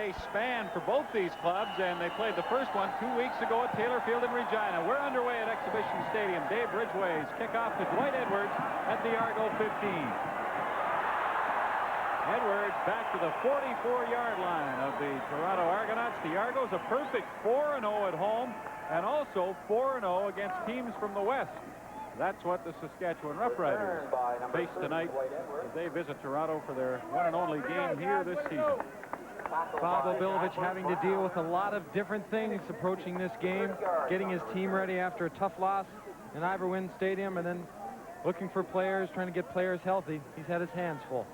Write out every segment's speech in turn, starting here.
10-day span for both these clubs, and they played the first one 2 weeks ago at Taylor Field in Regina. We're underway at Exhibition Stadium. Dave Ridgway's kickoff to Dwight Edwards at the Argo 15. Edwards back to the 44-yard line of the Toronto Argonauts. The Argos a perfect 4-0 at home and also 4-0 against teams from the West. That's what the Saskatchewan Roughriders face tonight as they visit Toronto for their one and only game here this season. Bob Obilovich having to deal with a lot of different things approaching this game, getting his team ready after a tough loss in Ivor Wynne Stadium, and then looking for players, trying to get players healthy. He's had his hands full.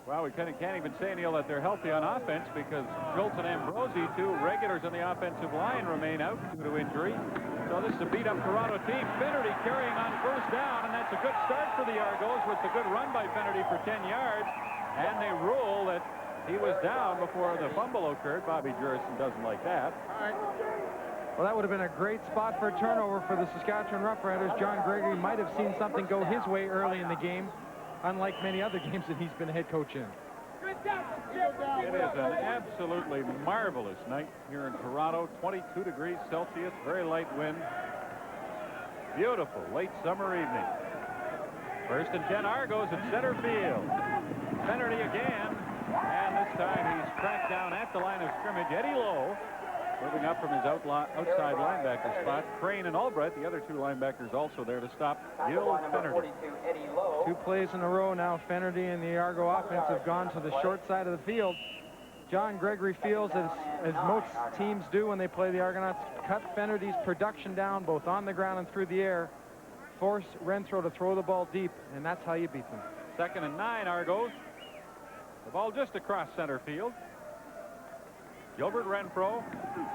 Well, we can't even say, Neil, that they're healthy on offense because Schultz and Ambrosi, two regulars on the offensive line, remain out due to injury. So this is a beat-up Toronto team. Finnerty carrying on first down, and that's a good start for the Argos with a good run by Finnerty for 10 yards. And they rule that he was down before the fumble occurred. Bobby Jurison doesn't like that. Well, that would have been a great spot for a turnover for the Saskatchewan Roughriders. John Gregory might have seen something go his way early in the game, unlike many other games that he's been a head coach in. It is an absolutely marvelous night here in Toronto. 22 degrees Celsius, very light wind. Beautiful late summer evening. First and 10 Argos at center field. Finnerty again, and this time he's tracked down at the line of scrimmage. Eddie Lowe moving up from his outside linebacker spot. Crane and Albright, the other two linebackers, also there to stop Gil Finnerty. 2 plays in a row now. Finnerty and the Argo offense have gone to the short side of the field. John Gregory feels, as most teams do when they play the Argonauts, cut Finnerty's production down both on the ground and through the air, force Renfro to throw the ball deep, and that's how you beat them. 2nd and 9 Argos. The ball just across center field. Gilbert Renfro,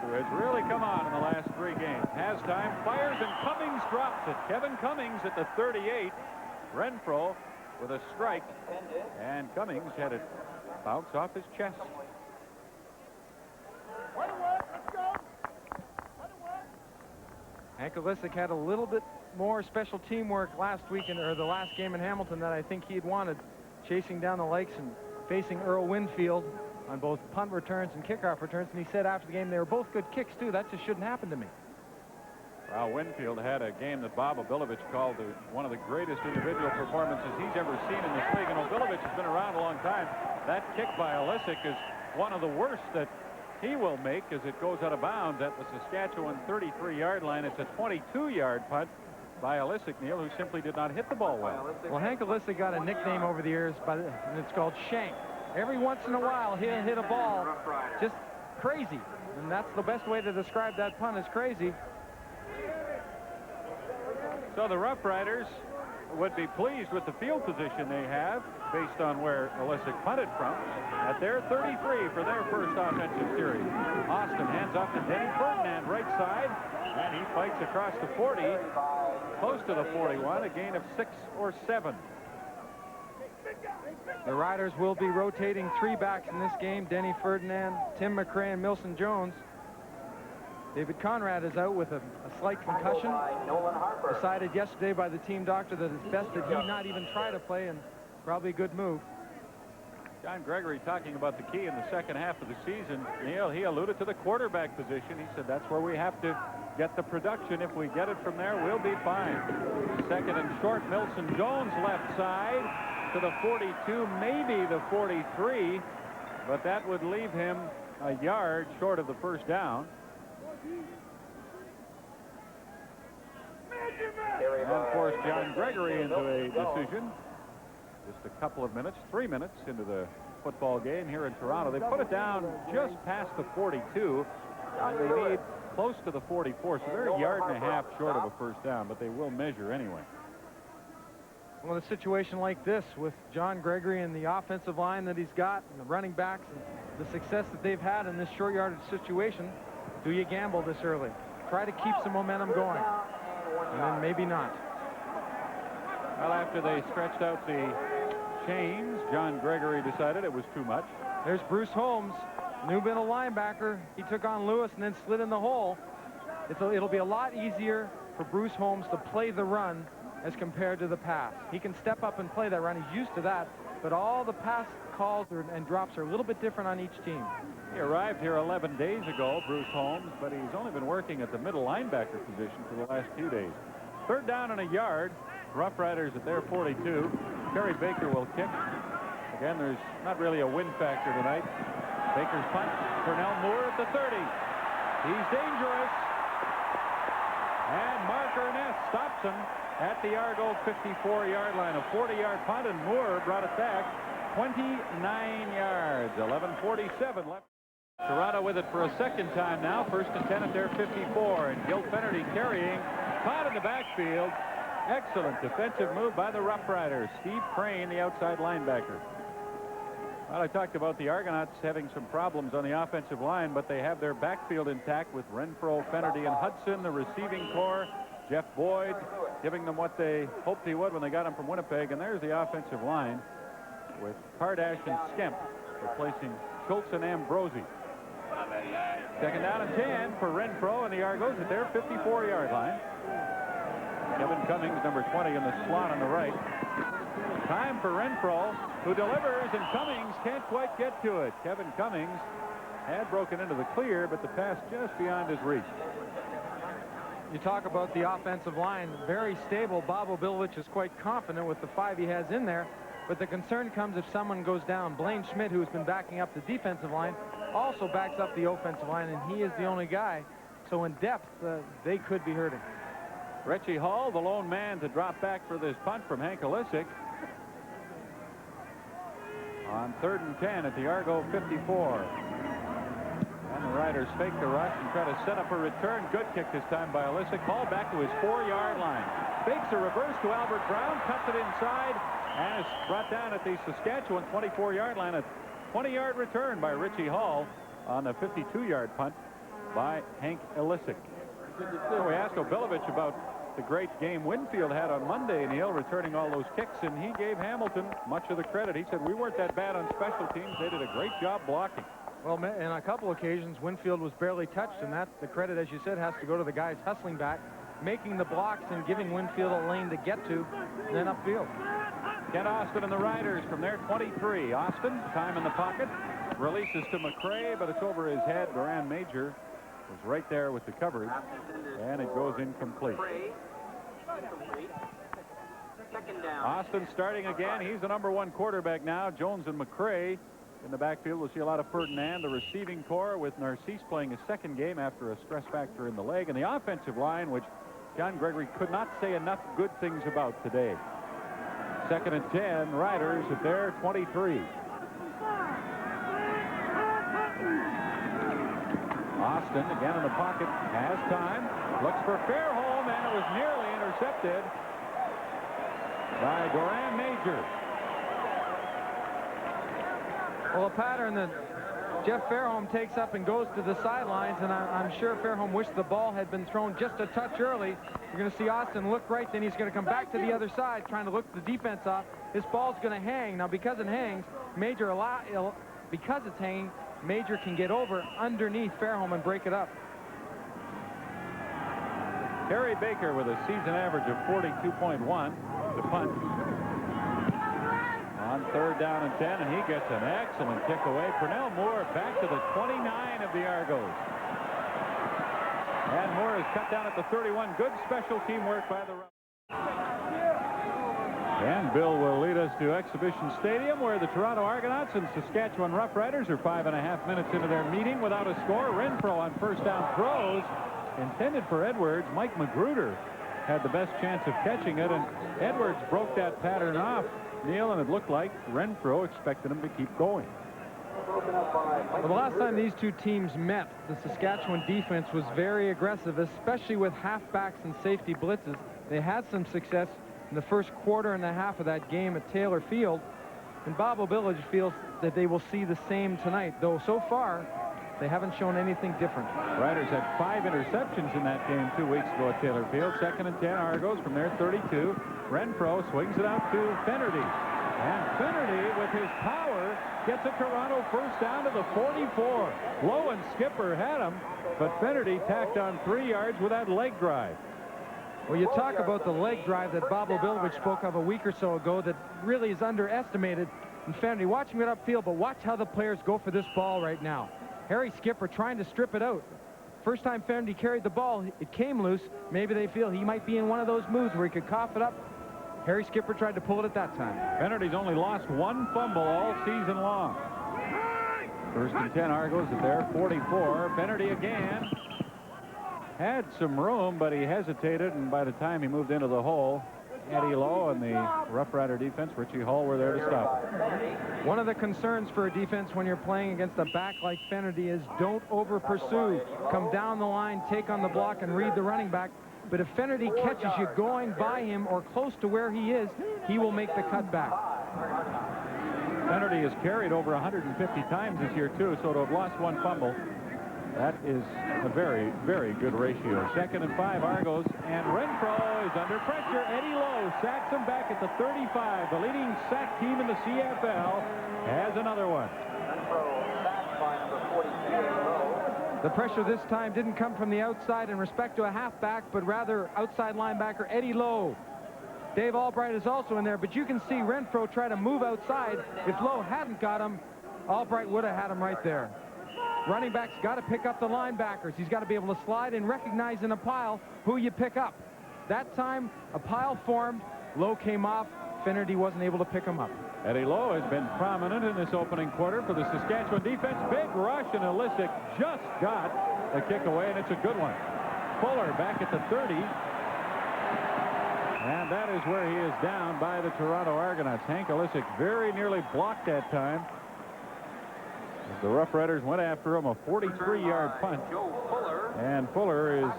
who has really come on in the last 3 games, has time, fires, and Cummings drops it. Kevin Cummings at the 38. Renfro with a strike, and Cummings had it bounce off his chest. Hank Olisic had a little bit more special teamwork last weekend, or the last game in Hamilton, that I think he had wanted, chasing down the likes and facing Earl Winfield on both punt returns and kickoff returns, and he said after the game they were both good kicks too. That just shouldn't happen to me. Well, Winfield had a game that Bob Obilovich called one of the greatest individual performances he's ever seen in this league, and Obilovich has been around a long time. That kick by Olisic is one of the worst that he will make as it goes out of bounds at the Saskatchewan 33-yard line. It's a 22-yard punt by Olisic, Neil, who simply did not hit the ball well. Well, Hank Olisic got a nickname over the years, and it's called Shank. Every once in a while, he'll hit a ball just crazy, and that's the best way to describe that punt, is crazy. So the Roughriders would be pleased with the field position they have based on where Olisic punted from at their 33 for their first offensive series. Austin hands off to Denny Ferdinand right side, and he fights across the 40, close to the 41, a gain of 6 or 7. The Riders will be rotating 3 backs in this game: Denny Ferdinand, Tim McRae, and Milson Jones. David Conrad is out with a slight concussion. Decided yesterday by the team doctor that it's best that he not even try to play, and probably a good move. John Gregory talking about the key in the second half of the season. Neil, he alluded to the quarterback position. He said that's where we have to get the production. If we get it from there, we'll be fine. 2nd and short, Milson Jones left side to the 42, maybe the 43, but that would leave him a yard short of the first down. And forced John Gregory into a decision. Just a couple of minutes, 3 minutes into the football game here in Toronto. They put it down just past the 42, and they need close to the 44, so they're a yard and a half short of a first down, but they will measure anyway. Well, in a situation like this, with John Gregory and the offensive line that he's got, and the running backs, and the success that they've had in this short yardage situation, do you gamble this early? Try to keep some momentum going, and then maybe not. Well, after they stretched out the chains, John Gregory decided it was too much. There's Bruce Holmes, new middle linebacker. He took on Lewis and then slid in the hole. It'll be a lot easier for Bruce Holmes to play the run as compared to the pass. He can step up and play that run. He's used to that but all the pass calls and drops are a little bit different on each team. He arrived here 11 days ago, Bruce Holmes, but he's only been working at the middle linebacker position for the last few days. 3rd down and a yard. Roughriders at their 42. Terry Baker will kick. Again, there's not really a win factor tonight. Baker's punt. Pernell Moore at the 30. He's dangerous. And Mark Ernest stops him at the Argo 54-yard line. A 40-yard punt, and Moore brought it back 29 yards. 11:47 left. Toronto with it for a second time now. 1st and 10 at their 54. And Gil Fennerty carrying. Caught in the backfield. Excellent defensive move by the Roughriders. Steve Crane, the outside linebacker. Well, I talked about the Argonauts having some problems on the offensive line, but they have their backfield intact with Renfro, Fennerty, and Hudson. The receiving core, Jeff Boyd, giving them what they hoped he would when they got him from Winnipeg. And there's the offensive line with Kardash and Skemp replacing Schultz and Ambrosi. 2nd down and 10 for Renfro and the Argos at their 54-yard line. Kevin Cummings, number 20, in the slot on the right. Time for Renfro, who delivers, and Cummings can't quite get to it. Kevin Cummings had broken into the clear, but the pass just beyond his reach. You talk about the offensive line, very stable. Bob Obilovich is quite confident with the 5 he has in there, but the concern comes if someone goes down. Blaine Schmidt, who's been backing up the defensive line, also backs up the offensive line, and he is the only guy. So in depth, they could be hurting. Richie Hall, the lone man to drop back for this punt from Hank Olisic. On 3rd and 10 at the Argo 54. And the Riders fake the rush and try to set up a return. Good kick this time by Olisic. Ball back to his 4-yard line. Fakes a reverse to Albert Brown, cuts it inside, and is brought down at the Saskatchewan 24-yard line. A 20-yard return by Richie Hall on a 52-yard punt by Hank Olisic. So we asked Obilovich about the great game Winfield had on Monday, Neil, returning all those kicks, and he gave Hamilton much of the credit. He said, we weren't that bad on special teams. They did a great job blocking. Well, in a couple occasions, Winfield was barely touched, and the credit, as you said, has to go to the guys hustling back, making the blocks and giving Winfield a lane to get to, and then upfield. Ken Austin and the Riders from their 23. Austin, time in the pocket, releases to McCray, but it's over his head. Duran Major was right there with the coverage, and it goes incomplete. Austin starting again. He's the #1 quarterback now. Jones and McCray in the backfield. We'll see a lot of Ferdinand. The receiving core with Narcisse playing his 2nd game after a stress factor in the leg. And the offensive line, which John Gregory could not say enough good things about today. 2nd and 10, Riders at their 23. Austin again in the pocket, has time, looks for Fairholm, and it was nearly intercepted by Duran Major. Well, a pattern that Jeff Fairholm takes up and goes to the sidelines, and I'm sure Fairholm wished the ball had been thrown just a touch early. You're going to see Austin look right, then he's going to come back to the other side, trying to look the defense off. This ball's going to hang. Now, because it hangs, because it's hanging, Major can get over underneath Fairholm and break it up. Terry Baker with a season average of 42.1 to punt. On 3rd down and 10, and he gets an excellent kick away. Pernell Moore back to the 29 of the Argos. And Moore is cut down at the 31. Good special team work by the And Bill will lead us to Exhibition Stadium, where the Toronto Argonauts and Saskatchewan Roughriders are 5.5 minutes into their meeting without a score. Renfro on 1st down throws intended for Edwards. Mike Magruder had the best chance of catching it, and Edwards broke that pattern off, Neil, and it looked like Renfro expected him to keep going. Well, the last time these two teams met, the Saskatchewan defense was very aggressive, especially with halfbacks and safety blitzes. They had some success in the first quarter and a half of that game at Taylor Field, and Bob Obilovich feels that they will see the same tonight, though so far they haven't shown anything different. Riders had 5 interceptions in that game 2 weeks ago at Taylor Field. 2nd and 10, Argos from their 32. Renfro swings it out to Fennerty, and Fennerty with his power gets a Toronto 1st down to the 44. Lowe and Skipper had him, but Fennerty tacked on 3 yards with that leg drive. Well, you talk about the leg drive that Bob Obilovich spoke of a week or so ago that really is underestimated. Infinity. Watch him get upfield, but watch how the players go for this ball right now. Harry Skipper trying to strip it out. First time Fennerty carried the ball, it came loose. Maybe they feel he might be in one of those moves where he could cough it up. Harry Skipper tried to pull it at that time. Fennerty's only lost one fumble all season long. First and 10 Argos at their 44. Fennerty again. Had some room, but he hesitated, and by the time he moved into the hole, Eddie Lowe and the Rough Rider defense, Richie Hall, were there to stop it. One of the concerns for a defense when you're playing against a back like Fennerty is don't over pursue. Come down the line, take on the block, and read the running back. But if Fennerty catches you going by him or close to where he is, he will make the cut back. Fennerty has carried over 150 times this year, too, so to have lost one fumble, that is a very, very good ratio. Second and 5 Argos, and Renfro is under pressure. Eddie Lowe sacks him back at the 35. The leading sack team in the CFL has another one. The pressure this time didn't come from the outside in respect to a halfback, but rather outside linebacker Eddie Lowe. Dave Albright is also in there, but you can see Renfro try to move outside. If Lowe hadn't got him, Albright would have had him right there. Running back's got to pick up the linebackers. He's got to be able to slide and recognize in a pile who you pick up. That time, a pile formed. Lowe came off. Fennerty wasn't able to pick him up. Eddie Lowe has been prominent in this opening quarter for the Saskatchewan defense. Big rush, and Ilisic just got the kick away, and it's a good one. Fuller back at the 30. And that is where he is down by the Toronto Argonauts. Hank Ilisic very nearly blocked that time. The Rough Riders went after him, a 43-yard punt, and Fuller is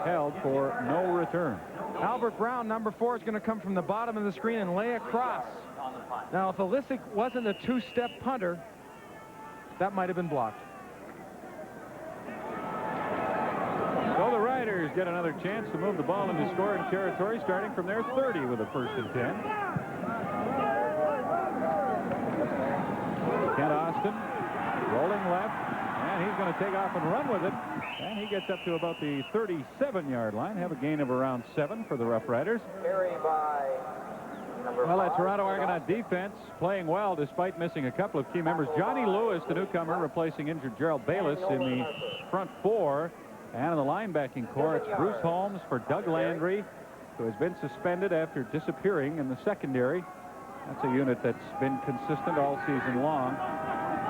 held for no return. Albert Brown, number 4, is going to come from the bottom of the screen and lay across. Now, if Ilisic wasn't a two-step punter, that might have been blocked. So the Riders get another chance to move the ball into scoring territory, starting from their 30 with a first and 10. Kent Austin rolling left, and he's going to take off and run with it. And he gets up to about the 37-yard line. Have a gain of around 7 for the Rough Riders. Well, that Toronto Argonaut defense playing well despite missing a couple of key members. Johnny Lewis, the newcomer, replacing injured Gerald Bayless in the front 4. And in the linebacking core, it's Bruce Holmes for Doug Landry, who has been suspended after disappearing in the secondary. That's a unit that's been consistent all season long.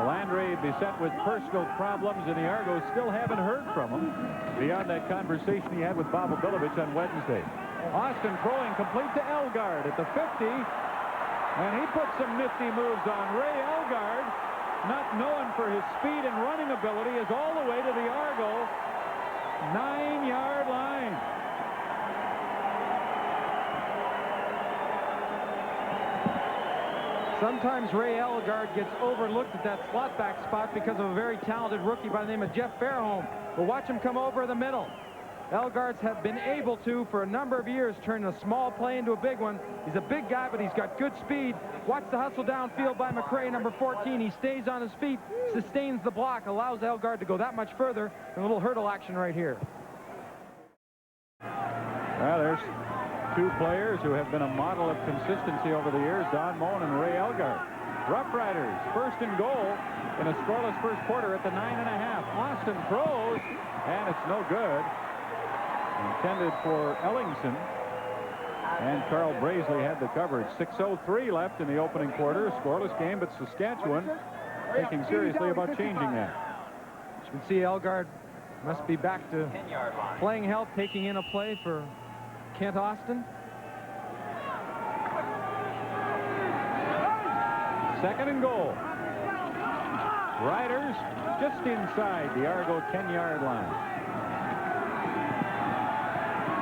Landry beset with personal problems, and the Argos still haven't heard from him beyond that conversation he had with Bob Obilovich on Wednesday. Austin throwing complete to Elgard at the 50, and he put some nifty moves on. Ray Elgard, not known for his speed and running ability, is all the way to the Argo 9-yard line. Sometimes Ray Elgard gets overlooked at that slot back spot because of a very talented rookie by the name of Jeff Fairholm. But watch him come over the middle. Elgards have been able to, for a number of years, turn a small play into a big one. He's a big guy, but he's got good speed. Watch the hustle downfield by McRae, number 14. He stays on his feet, sustains the block, allows Elgard to go that much further. A little hurdle action right here. Well, there's two players who have been a model of consistency over the years, Don Moen and Ray Elgard. Rough Riders, first and goal in a scoreless first quarter at the 9.5. Austin throws, and it's no good. Intended for Ellingson, and Carl Brazeley had the coverage. 6:03 left in the opening quarter. A scoreless game, but Saskatchewan thinking seriously about changing that. As you can see, Elgard must be back to playing help, taking in a play for Kent Austin. Second and goal. Riders just inside the Argo 10-yard line.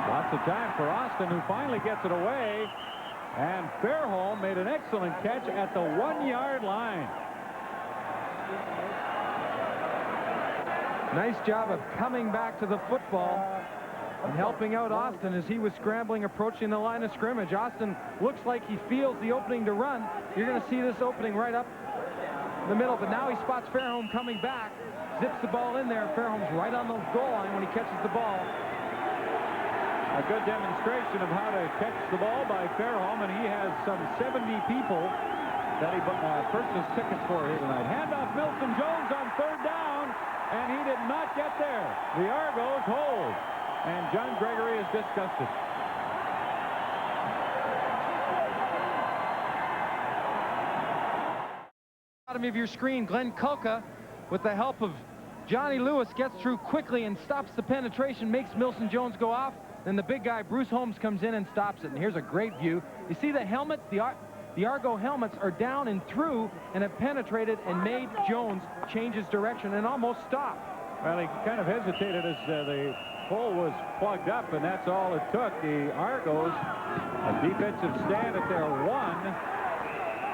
Lots of time for Austin, who finally gets it away. And Fairholm made an excellent catch at the 1-yard line. Nice job of coming back to the football and helping out Austin as he was scrambling, approaching the line of scrimmage. Austin looks like he feels the opening to run. You're going to see this opening right up the middle, but now he spots Fairholm coming back, zips the ball in there. Fairholm's right on the goal line when he catches the ball. A good demonstration of how to catch the ball by Fairholm, and he has some 70 people that he purchased tickets for here tonight. Handoff Milton Jones on third down, and he did not get there. The Argos hold, and John Gregory is disgusted. Bottom of your screen, Glenn Kulka, with the help of Johnny Lewis, gets through quickly and stops the penetration, makes Milton Jones go off. Then the big guy, Bruce Holmes, comes in and stops it. And here's a great view. You see the helmets, the Argo helmets are down and through and have penetrated and made Jones change his direction and almost stop. Well, he kind of hesitated as the hole was plugged up, and that's all it took. The Argos, a defensive stand at their 1,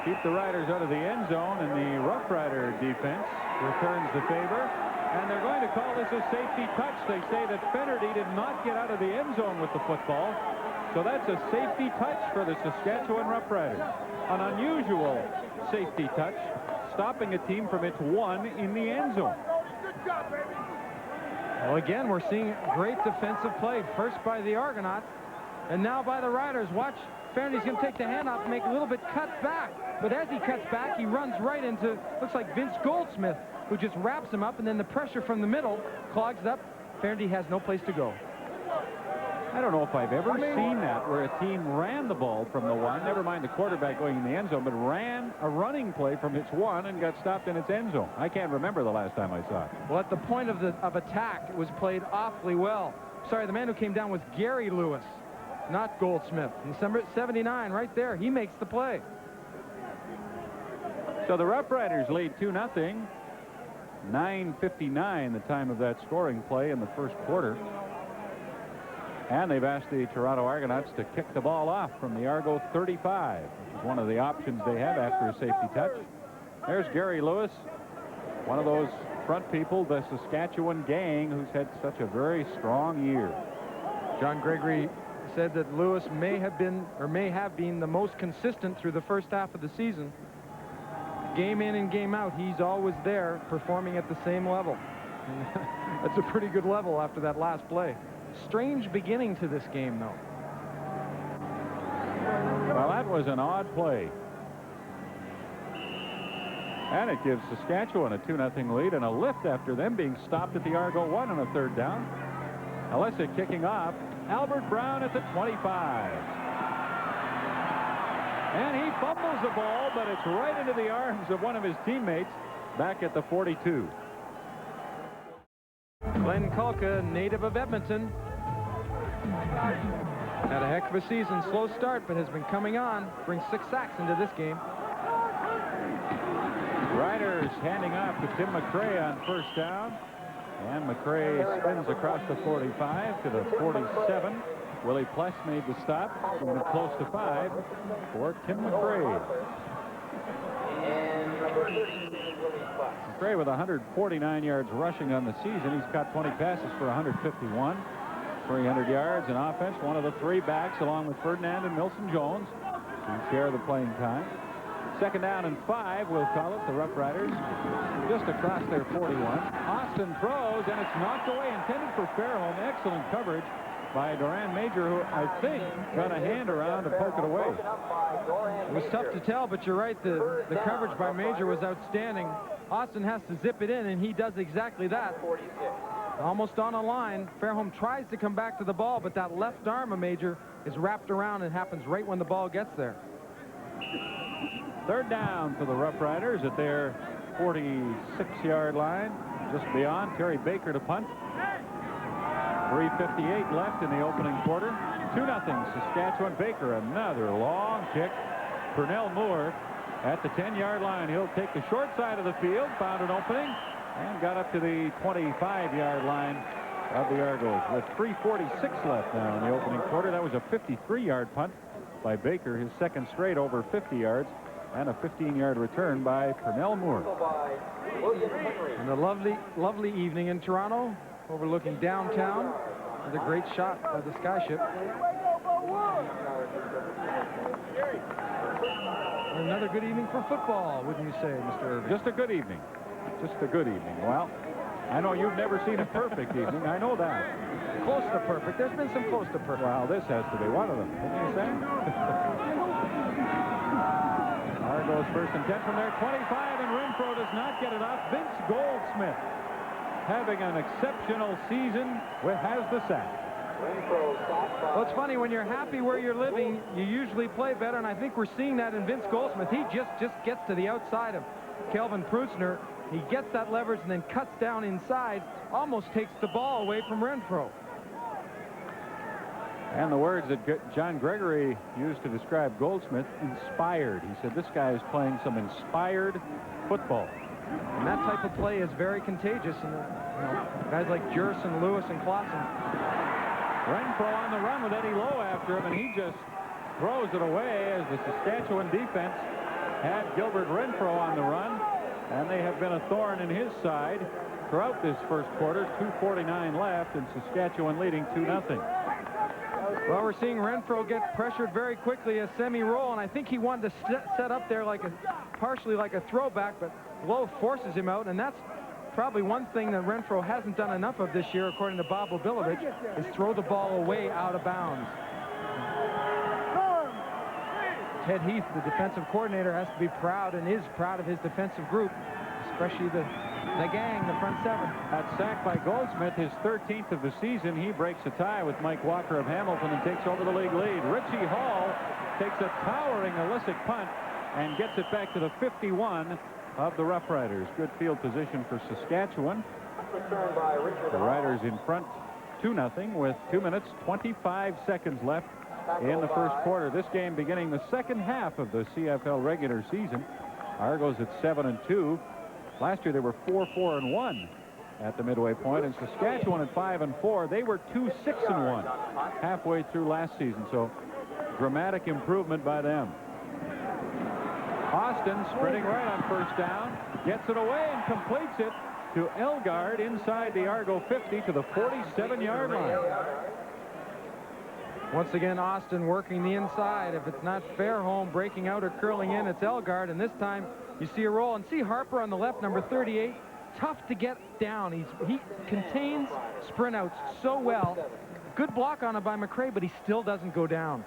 keep the Riders out of the end zone, and the Roughrider defense returns the favor. And they're going to call this a safety touch. They say that Fennerty did not get out of the end zone with the football. So that's a safety touch for the Saskatchewan Roughriders. An unusual safety touch, stopping a team from its 1 in the end zone. Well, again, we're seeing great defensive play, first by the Argonauts, and now by the Riders. Watch, Fennerty's going to take the handoff and make a little bit cut back. But as he cuts back, he runs right into, looks like Vince Goldsmith, who just wraps him up, and then the pressure from the middle clogs it up. Fennerty has no place to go. I don't know if I've ever seen that, where a team ran the ball from the 1, never mind the quarterback going in the end zone, but ran a running play from its 1 and got stopped in its end zone. I can't remember the last time I saw it. Well, at the point of attack, it was played awfully well. Sorry, the man who came down was Gary Lewis, not Goldsmith. And number 79 right there, he makes the play. So the Roughriders lead 2-0. 9:59 the time of that scoring play in the first quarter. And they've asked the Toronto Argonauts to kick the ball off from the Argo 35, which is one of the options they have after a safety touch. There's Gary Lewis, one of those front people, the Saskatchewan gang, who's had such a very strong year. John Gregory said that Lewis may have been the most consistent through the first half of the season. Game in and game out, he's always there, performing at the same level. That's a pretty good level after that last play. Strange beginning to this game, though. Well, that was an odd play. And it gives Saskatchewan a 2-0 lead and a lift after them being stopped at the Argo 1 on a third down. Alessa kicking off. Albert Brown at the 25. And he fumbles the ball, but it's right into the arms of one of his teammates back at the 42. Glenn Kulka, native of Edmonton. Had a heck of a season. Slow start, but has been coming on. Brings 6 sacks into this game. Riders handing off to Tim McRae on first down. And McRae spins across the 45 to the 47. Willie Pless made the stop, moving close to 5 for Tim McRae. McRae with 149 yards rushing on the season. He's caught 20 passes for 151, 300 yards in offense. One of the 3 backs, along with Ferdinand and Milton Jones, who share the playing time. Second down and 5, we'll call it. The Roughriders just across their 41. Austin throws, and it's knocked away, intended for Fairholm. Excellent coverage by Duran Major, who I think got a hand around to poke it away. It was tough to tell, but you're right. The coverage by Major was outstanding. Austin has to zip it in, and he does exactly that. Almost on a line. Fairholm tries to come back to the ball, but that left arm of Major is wrapped around and happens right when the ball gets there. Third down for the Roughriders at their 46-yard line. Just beyond. Terry Baker to punt. 3:58 left in the opening quarter. 2-0 Saskatchewan. Baker, another long kick. Pernell Moore at the 10-yard line. He'll take the short side of the field, found an opening, and got up to the 25-yard line of the Argos with 3:46 left now in the opening quarter. That was a 53-yard punt by Baker, his second straight over 50 yards, and a 15-yard return by Pernell Moore. And a lovely evening in Toronto, overlooking downtown, with a great shot by the skyship. Another good evening for football, wouldn't you say, Mr. Irving? Just a good evening. Just a good evening. Well, I know you've never seen a perfect evening. I know that. Close to perfect. There's been some close to perfect. Well, this has to be one of them. Didn't you say? Argos first and 10 from there. 25, and Renfro does not get it off. Vince Goldsmith having an exceptional season has the sack. Well, it's funny, when you're happy where you're living, you usually play better, and I think we're seeing that in Vince Goldsmith. He just gets to the outside of Kelvin Prusner. He gets that leverage and then cuts down inside, almost takes the ball away from Renfro. And the words that John Gregory used to describe Goldsmith, inspired. He said, this guy is playing some inspired football. And that type of play is very contagious. And guys like Jerson, Lewis, and Clausen. Renfro on the run with Eddie Lowe after him, and he just throws it away as the Saskatchewan defense had Gilbert Renfro on the run, and they have been a thorn in his side throughout this first quarter. 2:49 left, and Saskatchewan leading 2-0. Well, we're seeing Renfro get pressured very quickly, a semi-roll, and I think he wanted to set up there partially like a throwback, but Lowe forces him out, and that's probably one thing that Renfro hasn't done enough of this year, according to Bob Obilovich, is throw the ball away out of bounds. Ted Heath, the defensive coordinator, has to be proud and is proud of his defensive group, especially the gang, the front seven. That sack by Goldsmith, his 13th of the season. He breaks a tie with Mike Walker of Hamilton and takes over the league lead. Richie Hall takes a towering illicit punt and gets it back to the 51 of the Roughriders. Good field position for Saskatchewan. The Riders in front 2-0 with 2 minutes 25 seconds left in the first quarter. This game beginning the second half of the CFL regular season. Argos at 7-2. Last year they were 4-4-1 at the midway point, and Saskatchewan at 5-4. They were 2-6-1 halfway through last season, so dramatic improvement by them. Austin sprinting right on first down, gets it away and completes it to Elgard inside the Argo 50 to the 47-yard line. Once again, Austin working the inside. If it's not Fairholm breaking out or curling in, it's Elgard, and this time you see a roll, and see Harper on the left, number 38, tough to get down. He contains sprint outs so well. Good block on it by McRae, but he still doesn't go down.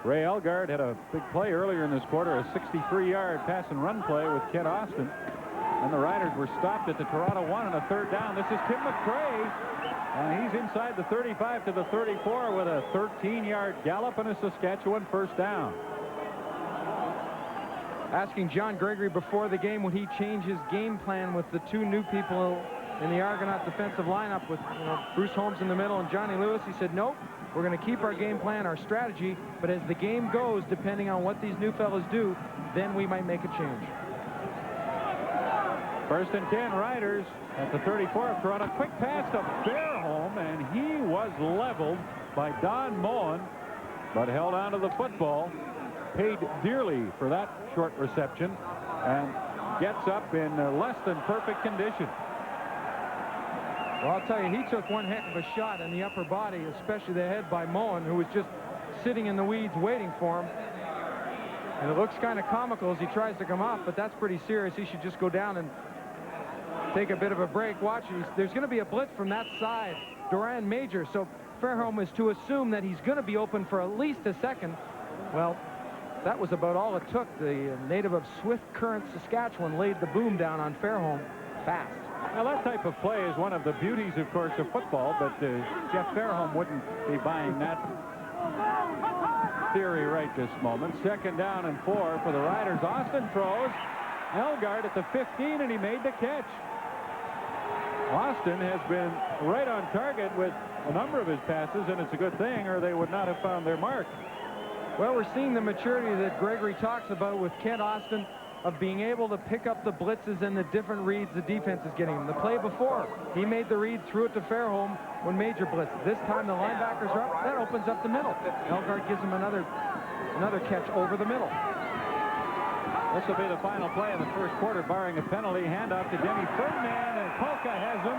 Ray Elgard had a big play earlier in this quarter, a 63-yard pass and run play with Ken Austin, and the Riders were stopped at the Toronto 1 on a third down. This is Tim McRae, and he's inside the 35 to the 34 with a 13-yard gallop and a Saskatchewan first down. Asking John Gregory before the game, would he change his game plan with the two new people in the Argonaut defensive lineup with Bruce Holmes in the middle and Johnny Lewis? He said, nope, we're going to keep our game plan, our strategy, but as the game goes, depending on what these new fellas do, then we might make a change. First and 10, Riders at the 34 of Toronto. Quick pass to Fairholm, and he was leveled by Don Moen, but held on to the football. Paid dearly for that short reception and gets up in less than perfect condition. Well, I'll tell you, he took one heck of a shot in the upper body, especially the head by Moen, who was just sitting in the weeds waiting for him. And it looks kind of comical as he tries to come off, but that's pretty serious. He should just go down and take a bit of a break. Watch, there's going to be a blitz from that side, Duran Major, so Fairholm is to assume that he's going to be open for at least a second. Well, that was about all it took. The native of Swift Current, Saskatchewan, laid the boom down on Fairholm fast. Now, that type of play is one of the beauties, of course, of football, but Jeff Fairholm wouldn't be buying that theory right this moment. Second down and 4 for the Riders. Austin throws. Elgard at the 15, and he made the catch. Austin has been right on target with a number of his passes, and it's a good thing, or they would not have found their mark. Well, we're seeing the maturity that Gregory talks about with Kent Austin, of being able to pick up the blitzes and the different reads the defense is getting him. The play before, he made the read, threw it to Fairholm when Major blitzed. This time the linebackers are up. That opens up the middle. Elgard gives him another catch over the middle. This will be the final play of the first quarter, barring a penalty. Handoff to Demi Ferdinand, and Polka has him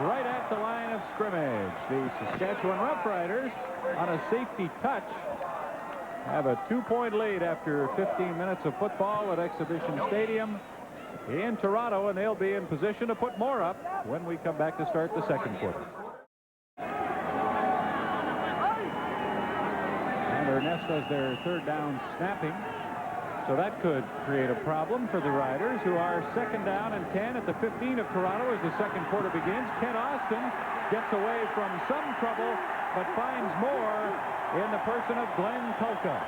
right at the line of scrimmage. The Saskatchewan Roughriders, on a safety touch, have a 2-point lead after 15 minutes of football at Exhibition Stadium in Toronto, and they'll be in position to put more up when we come back to start the second quarter. And Ernest does their third down snapping. So that could create a problem for the Riders, who are 2nd down and 10 at the 15 of Toronto as the second quarter begins. Ken Austin gets away from some trouble, but finds more in the person of Glenn Kulka.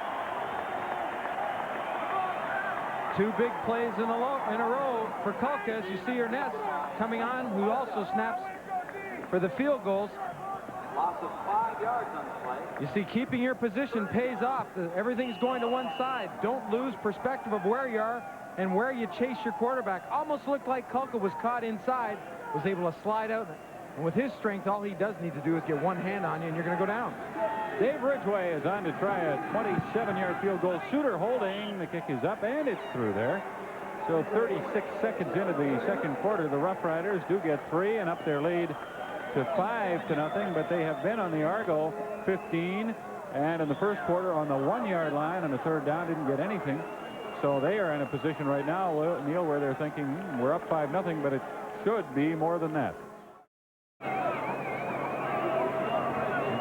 2 big plays in a row for Kulka, as you see Ernest coming on, who also snaps for the field goals. Loss of 5 yards on the play. You see, keeping your position pays off. Everything's going to one side. Don't lose perspective of where you are and where you chase your quarterback. Almost looked like Kulka was caught inside, was able to slide out. And with his strength, all he does need to do is get one hand on you, and you're going to go down. Dave Ridgway is on to try a 27-yard field goal. Suter holding. The kick is up, and it's through there. So 36 seconds into the second quarter, the Roughriders do get 3 and up their lead to 5-0, but they have been on the Argo 15, and in the first quarter on the 1-yard line on the 3rd down didn't get anything. So they are in a position right now, Neil, where they're thinking we're up 5-0, but it should be more than that.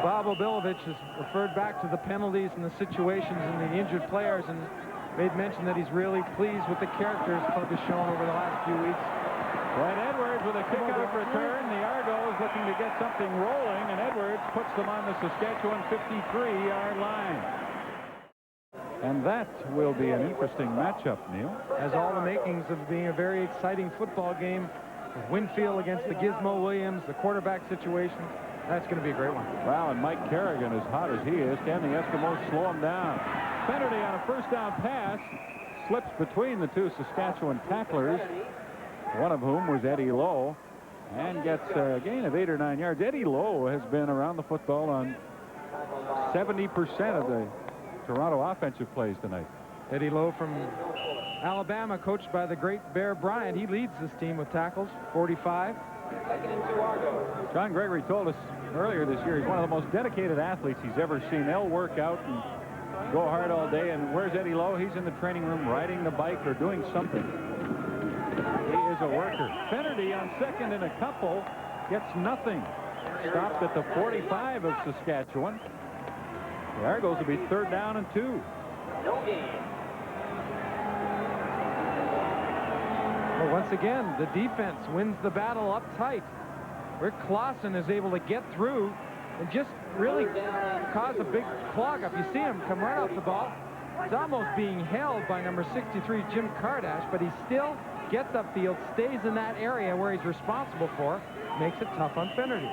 Bob Obilovich has referred back to the penalties and the situations and the injured players, and made mention that he's really pleased with the characters the club has shown over the last few weeks. Glenn Edwards with a kickoff return. The Argos looking to get something rolling, and Edwards puts them on the Saskatchewan 53-yard line. And that will be an interesting matchup, Neil. Has all the makings of being a very exciting football game. With Winfield against the Gizmo Williams, the quarterback situation. That's going to be a great one. Wow, and Mike Kerrigan, as hot as he is, can the Eskimos slow him down? Kennedy on a 1st down pass slips between the 2 Saskatchewan tacklers, one of whom was Eddie Lowe, and gets a gain of 8 or 9 yards. Eddie Lowe has been around the football on 70% of the Toronto offensive plays tonight. Eddie Lowe from Alabama, coached by the great Bear Bryant. He leads this team with tackles, 45. John Gregory told us earlier this year he's one of the most dedicated athletes he's ever seen. They'll work out and go hard all day. And where's Eddie Lowe? He's in the training room riding the bike or doing something. He is a worker. Finnerty on 2nd and a couple gets nothing. Stopped at the 45 of Saskatchewan. The Argos will be 3rd down and 2. No gain. Well, once again, the defense wins the battle up tight. Rick Clausen is able to get through and just really cause a big clog up. You see him come right off the ball. It's almost being held by number 63, Jim Kardash, but he still gets upfield, stays in that area where he's responsible for, makes it tough on Finnerty.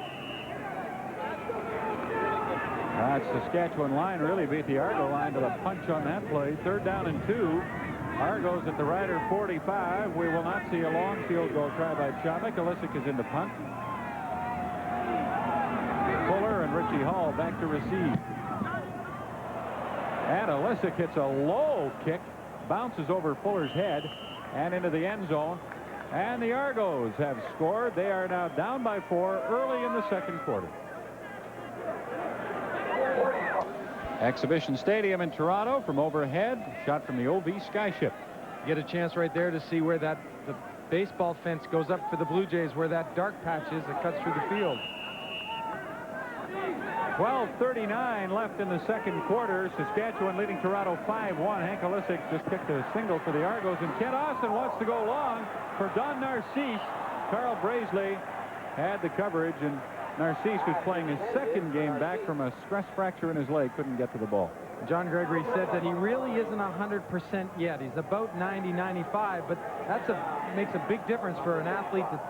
That Saskatchewan line really beat the Argo line to the punch on that play. 3rd down and 2. Argos at the Rider 45. We will not see a long field goal try by Chapek. Olisic is in the punt. Fuller and Richie Hall back to receive. And Olisic hits a low kick, bounces over Fuller's head and into the end zone. And the Argos have scored. They are now down by 4 early in the second quarter. Exhibition Stadium in Toronto from overhead. Shot from the OV Skyship. You get a chance right there to see where the baseball fence goes up for the Blue Jays, where that dark patch is that cuts through the field. 12:39 left in the second quarter. Saskatchewan leading Toronto 5-1. Hank Olisic just kicked a single for the Argos, and Ken Austin wants to go long for Don Narcisse. Carl Brazeley had the coverage, and Narcisse was playing his second game back from a stress fracture in his leg, couldn't get to the ball. John Gregory said that he really isn't 100% yet. He's about 90, 95, but that's makes a big difference for an athlete that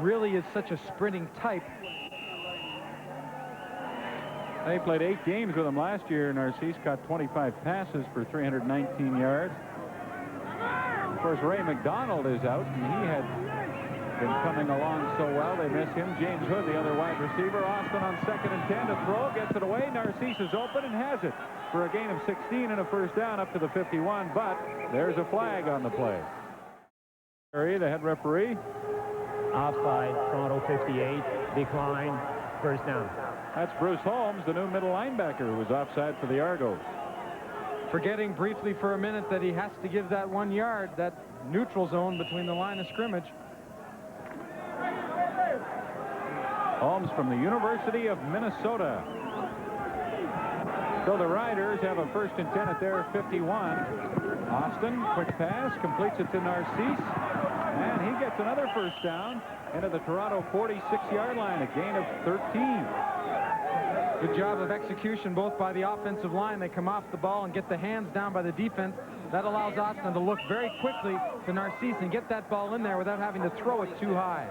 really is such a sprinting type. They played 8 games with him last year. Narcisse caught 25 passes for 319 yards. Of course, Ray McDonald is out, and he had been coming along so well. They miss him. James Hood, the other wide receiver. Austin on 2nd and 10 to throw. Gets it away. Narcisse is open and has it for a gain of 16 and a 1st down up to the 51. But there's a flag on the play. The head referee. Offside, Toronto 58, decline, 1st down. That's Bruce Holmes, the new middle linebacker, who was offside for the Argos. Forgetting briefly for a minute that he has to give that 1 yard, that neutral zone between the line of scrimmage. Holmes from the University of Minnesota. So the Riders have a 1st and 10 at their 51. Austin, quick pass, completes it to Narcisse, and he gets another first down into the Toronto 46-yard line, a gain of 13. Good job of execution both by the offensive line. They come off the ball and get the hands down by the defense. That allows Austin to look very quickly to Narcisse and get that ball in there without having to throw it too high.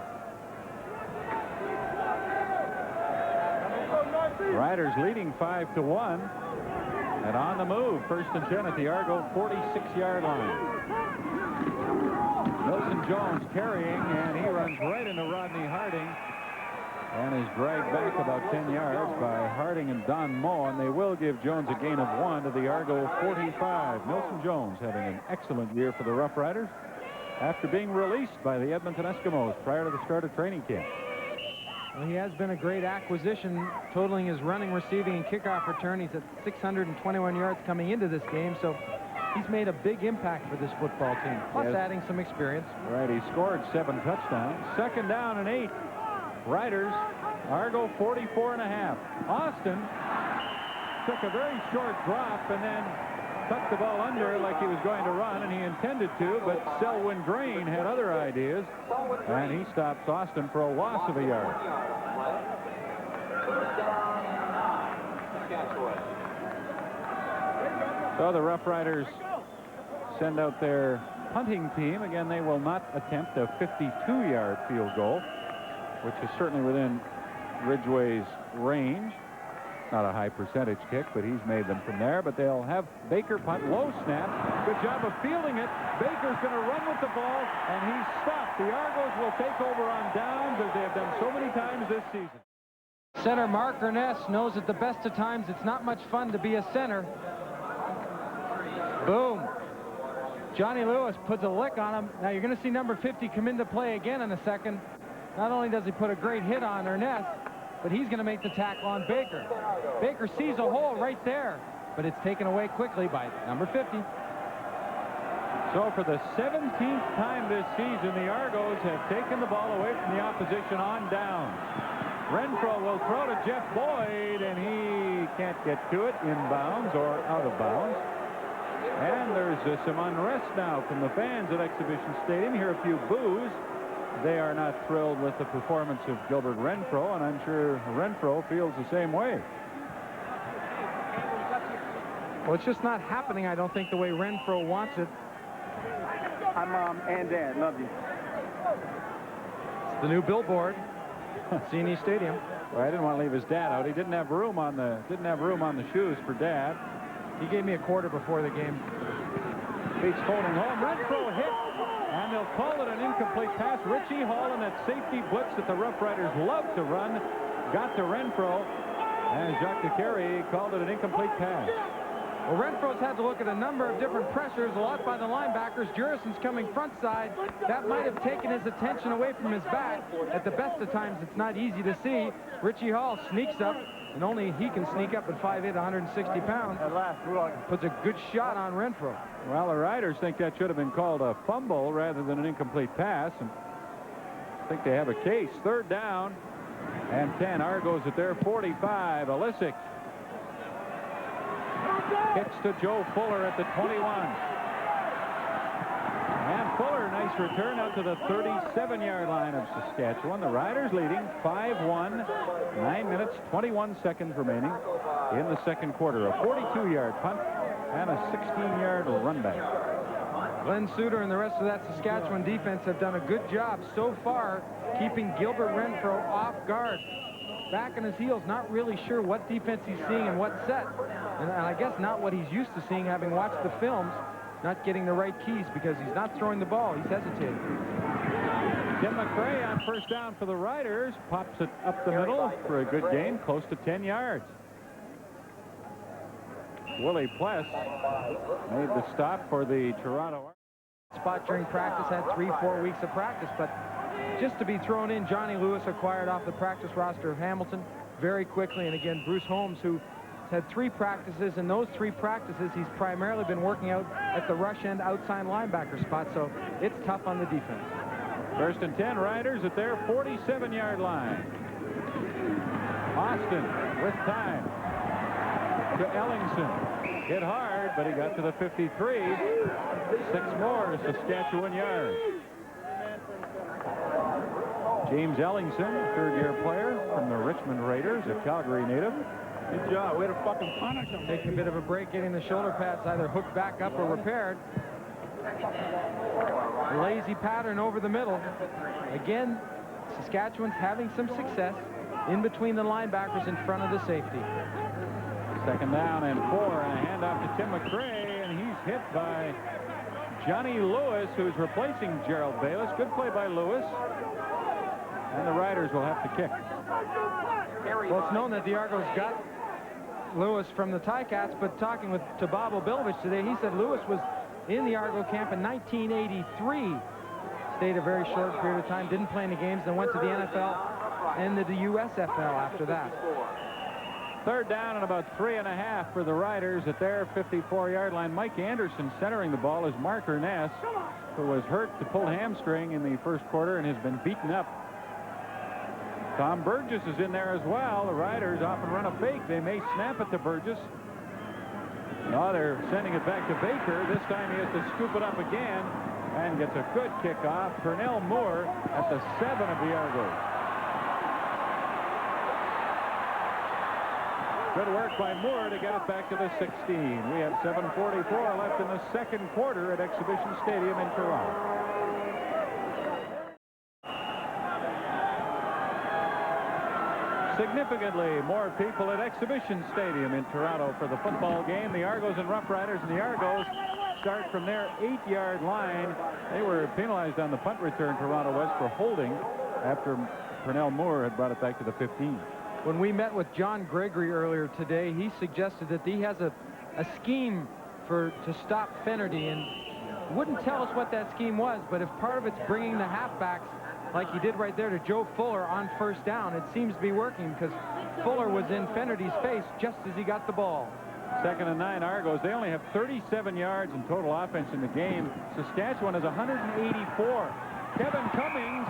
Riders leading 5-1. And on the move, 1st and 10 at the Argo 46-yard line. Milton Jones carrying, and he runs right into Rodney Harding and is dragged back about 10 yards by Harding and Don Moe, and they will give Jones a gain of 1 to the Argo 45. Milton Jones having an excellent year for the Rough Riders after being released by the Edmonton Eskimos prior to the start of training camp. Well, he has been a great acquisition, totaling his running, receiving, and kickoff return. He's at 621 yards coming into this game, so he's made a big impact for this football team, plus adding some experience. Right, he scored 7 touchdowns. 2nd down and 8. Riders, Argo 44.5. Austin took a very short drop and then tucked the ball under like he was going to run, and he intended to, but Selwyn Drain had other ideas, and he stops Austin for a loss of a yard. So the Rough Riders send out their punting team. Again, they will not attempt a 52-yard field goal, which is certainly within Ridgway's range. Not a high percentage kick, but he's made them from there. But they'll have Baker punt, low snap. Good job of fielding it. Baker's going to run with the ball, and he's stopped. The Argos will take over on downs, as they have done so many times this season. Center Mark Ernest knows at the best of times it's not much fun to be a center. Boom. Johnny Lewis puts a lick on him. Now you're going to see number 50 come into play again in a second. Not only does he put a great hit on Ernest, but he's going to make the tackle on Baker. Baker sees a hole right there, but it's taken away quickly by number 50. So for the 17th time this season, the Argos have taken the ball away from the opposition on downs. Renfro will throw to Jeff Boyd, and he can't get to it inbounds or out of bounds. And there's some unrest now from the fans at Exhibition Stadium. Here a few boos. They are not thrilled with the performance of Gilbert Renfro, and I'm sure Renfro feels the same way. Well, it's just not happening, I don't think, the way Renfro wants it. Hi, Mom and Dad. Love you. It's the new billboard. CNE Stadium. Well, I didn't want to leave his dad out. He didn't have room on the shoes for Dad. He gave me a quarter before the game. Beats holding home. Renfro hit, and they'll call it an incomplete pass. Richie Hall in that safety blitz that the Rough Riders love to run got to Renfro, and Jacques DeCarry called it an incomplete pass. Well, Renfro's had to look at a number of different pressures, a lot by the linebackers. Jurison's coming front side. That might have taken his attention away from his back. At the best of times, it's not easy to see. Richie Hall sneaks up, and only he can sneak up at 5'8", 160 pounds. Puts a good shot on Renfro. Well, the Riders think that should have been called a fumble rather than an incomplete pass, and I think they have a case. 3rd down and 10. Argos at their 45. Alisic kicks to Joe Fuller at the 21. And Fuller, nice return out to the 37-yard line of Saskatchewan. The Riders leading 5-1, 9 minutes, 21 seconds remaining in the second quarter. A 42-yard punt and a 16-yard run back. Glenn Suter and the rest of that Saskatchewan defense have done a good job so far keeping Gilbert Renfro off guard. Back on his heels, not really sure what defense he's seeing and what set. And I guess not what he's used to seeing, having watched the films, not getting the right keys because he's not throwing the ball. He's hesitating. Tim McRae on 1st down for the Riders. Pops it up the middle for a good gain, close to 10 yards. Willie Pless made the stop for the Toronto. Spot during practice, had 3-4 weeks of practice, but just to be thrown in, Johnny Lewis acquired off the practice roster of Hamilton very quickly. And again, Bruce Holmes, who had 3 practices. In those 3 practices, he's primarily been working out at the rush end outside linebacker spot, so it's tough on the defense. 1st and 10, Riders at their 47-yard line. Austin with time to Ellingson. Hit hard, but he got to the 53. 6 more Saskatchewan yards. James Ellingson, third-year player from the Richmond Raiders, a Calgary native. Good job. Way to fucking punish him. Takes a bit of a break getting the shoulder pads either hooked back up or repaired. Lazy pattern over the middle. Again, Saskatchewan's having some success in between the linebackers in front of the safety. 2nd down and 4, and a handoff to Tim McRae, and he's hit by Johnny Lewis, who's replacing Gerald Bayless. Good play by Lewis. And the Riders will have to kick. Well, it's known that the Argos got Lewis from the Ticats, but talking to Bob Obilovich today, he said Lewis was in the Argo camp in 1983. Stayed a very short period of time, didn't play any games, then went to the NFL and the USFL after that. 3rd down and about 3.5 for the Riders at their 54-yard line. Mike Anderson centering the ball is Mark Ernest, who was hurt to pull hamstring in the first quarter and has been beaten up. Tom Burgess is in there as well. The Riders often run a fake. They may snap it to Burgess. No, they're sending it back to Baker. This time he has to scoop it up again and gets a good kickoff. Pernell Moore at the 7 of the Argos. Good work by Moore to get it back to the 16. We have 7:44 left in the second quarter at Exhibition Stadium in Toronto. Significantly more people at Exhibition Stadium in Toronto for the football game. The Argos and Roughriders, and the Argos start from their 8-yard line. They were penalized on the punt return, Toronto West, for holding after Pernell Moore had brought it back to the 15. When we met with John Gregory earlier today, he suggested that he has a scheme to stop Finnerty, and wouldn't tell us what that scheme was, but if part of it's bringing the halfbacks like he did right there to Joe Fuller on 1st down, it seems to be working because Fuller was in Finnerty's face just as he got the ball. 2nd and 9 Argos. They only have 37 yards in total offense in the game. Saskatchewan has 184. Kevin Cummings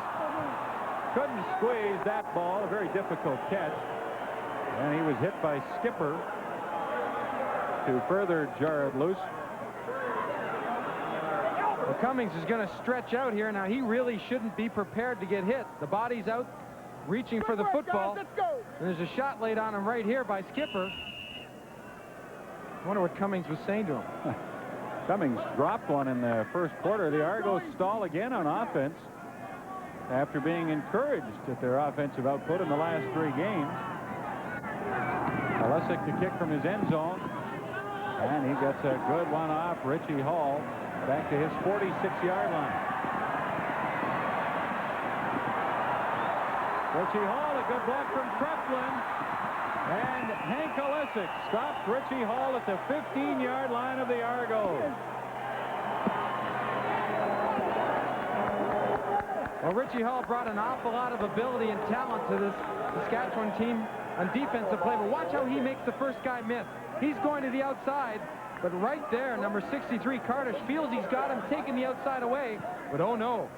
couldn't squeeze that ball. A very difficult catch. And he was hit by Skipper to further jar it loose. Well, Cummings is going to stretch out here. Now, he really shouldn't be prepared to get hit. The body's out reaching for the football. And there's a shot laid on him right here by Skipper. I wonder what Cummings was saying to him. Cummings dropped one in the first quarter. The Argos stall again on offense after being encouraged at their offensive output in the last 3 games. Olesic to kick from his end zone. And he gets a good one off Richie Hall back to his 46-yard line. Richie Hall, a good block from Creflin. And Hank Olesic stops Richie Hall at the 15-yard line of the Argos. Well, Richie Hall brought an awful lot of ability and talent to this Saskatchewan team on defensive play. But watch how he makes the first guy miss. He's going to the outside, but right there, number 63, Cardish, feels he's got him, taking the outside away. But oh no.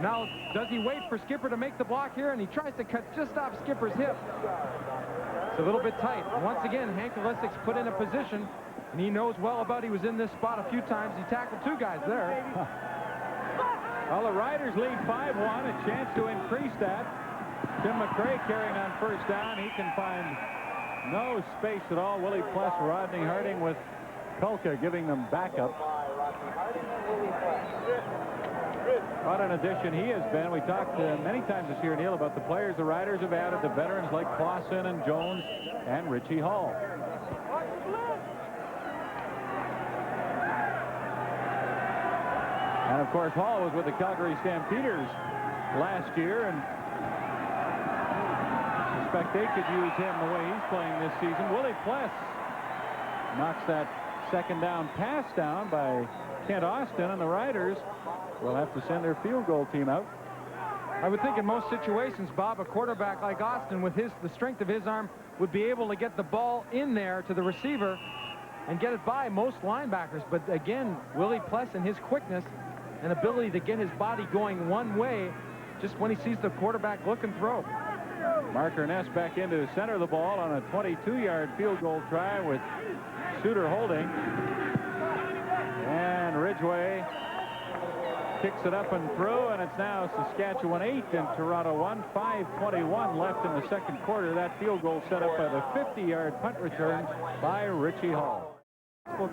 Now, does he wait for Skipper to make the block here? And he tries to cut just off Skipper's hip. It's a little bit tight. Once again, Hank Olesic's put in a position, and he knows well about he was in this spot a few times. He tackled 2 guys there. Well, the Riders lead 5-1, a chance to increase that. Tim McRae carrying on 1st down. He can find no space at all. Willie Pless, Rodney Harding with Pelka giving them backup. What an addition he has been. We talked many times this year, Neil, about the players the Riders have added, the veterans like Clausen and Jones and Richie Hall. And, of course, Hall was with the Calgary Stampeders last year, and I suspect they could use him the way he's playing this season. Willie Pless knocks that 2nd down pass down by Kent Austin, and the Riders will have to send their field goal team out. I would think in most situations, Bob, a quarterback like Austin, with the strength of his arm, would be able to get the ball in there to the receiver and get it by most linebackers. But again, Willie Pless and his quickness and ability to get his body going one way just when he sees the quarterback look and throw. Mark Ernest back into the center of the ball on a 22-yard field goal try with Suter holding. And Ridgway kicks it up and through, and it's now Saskatchewan 8 and Toronto 1. 5:21 left in the second quarter. That field goal set up by the 50-yard punt return by Richie Hall.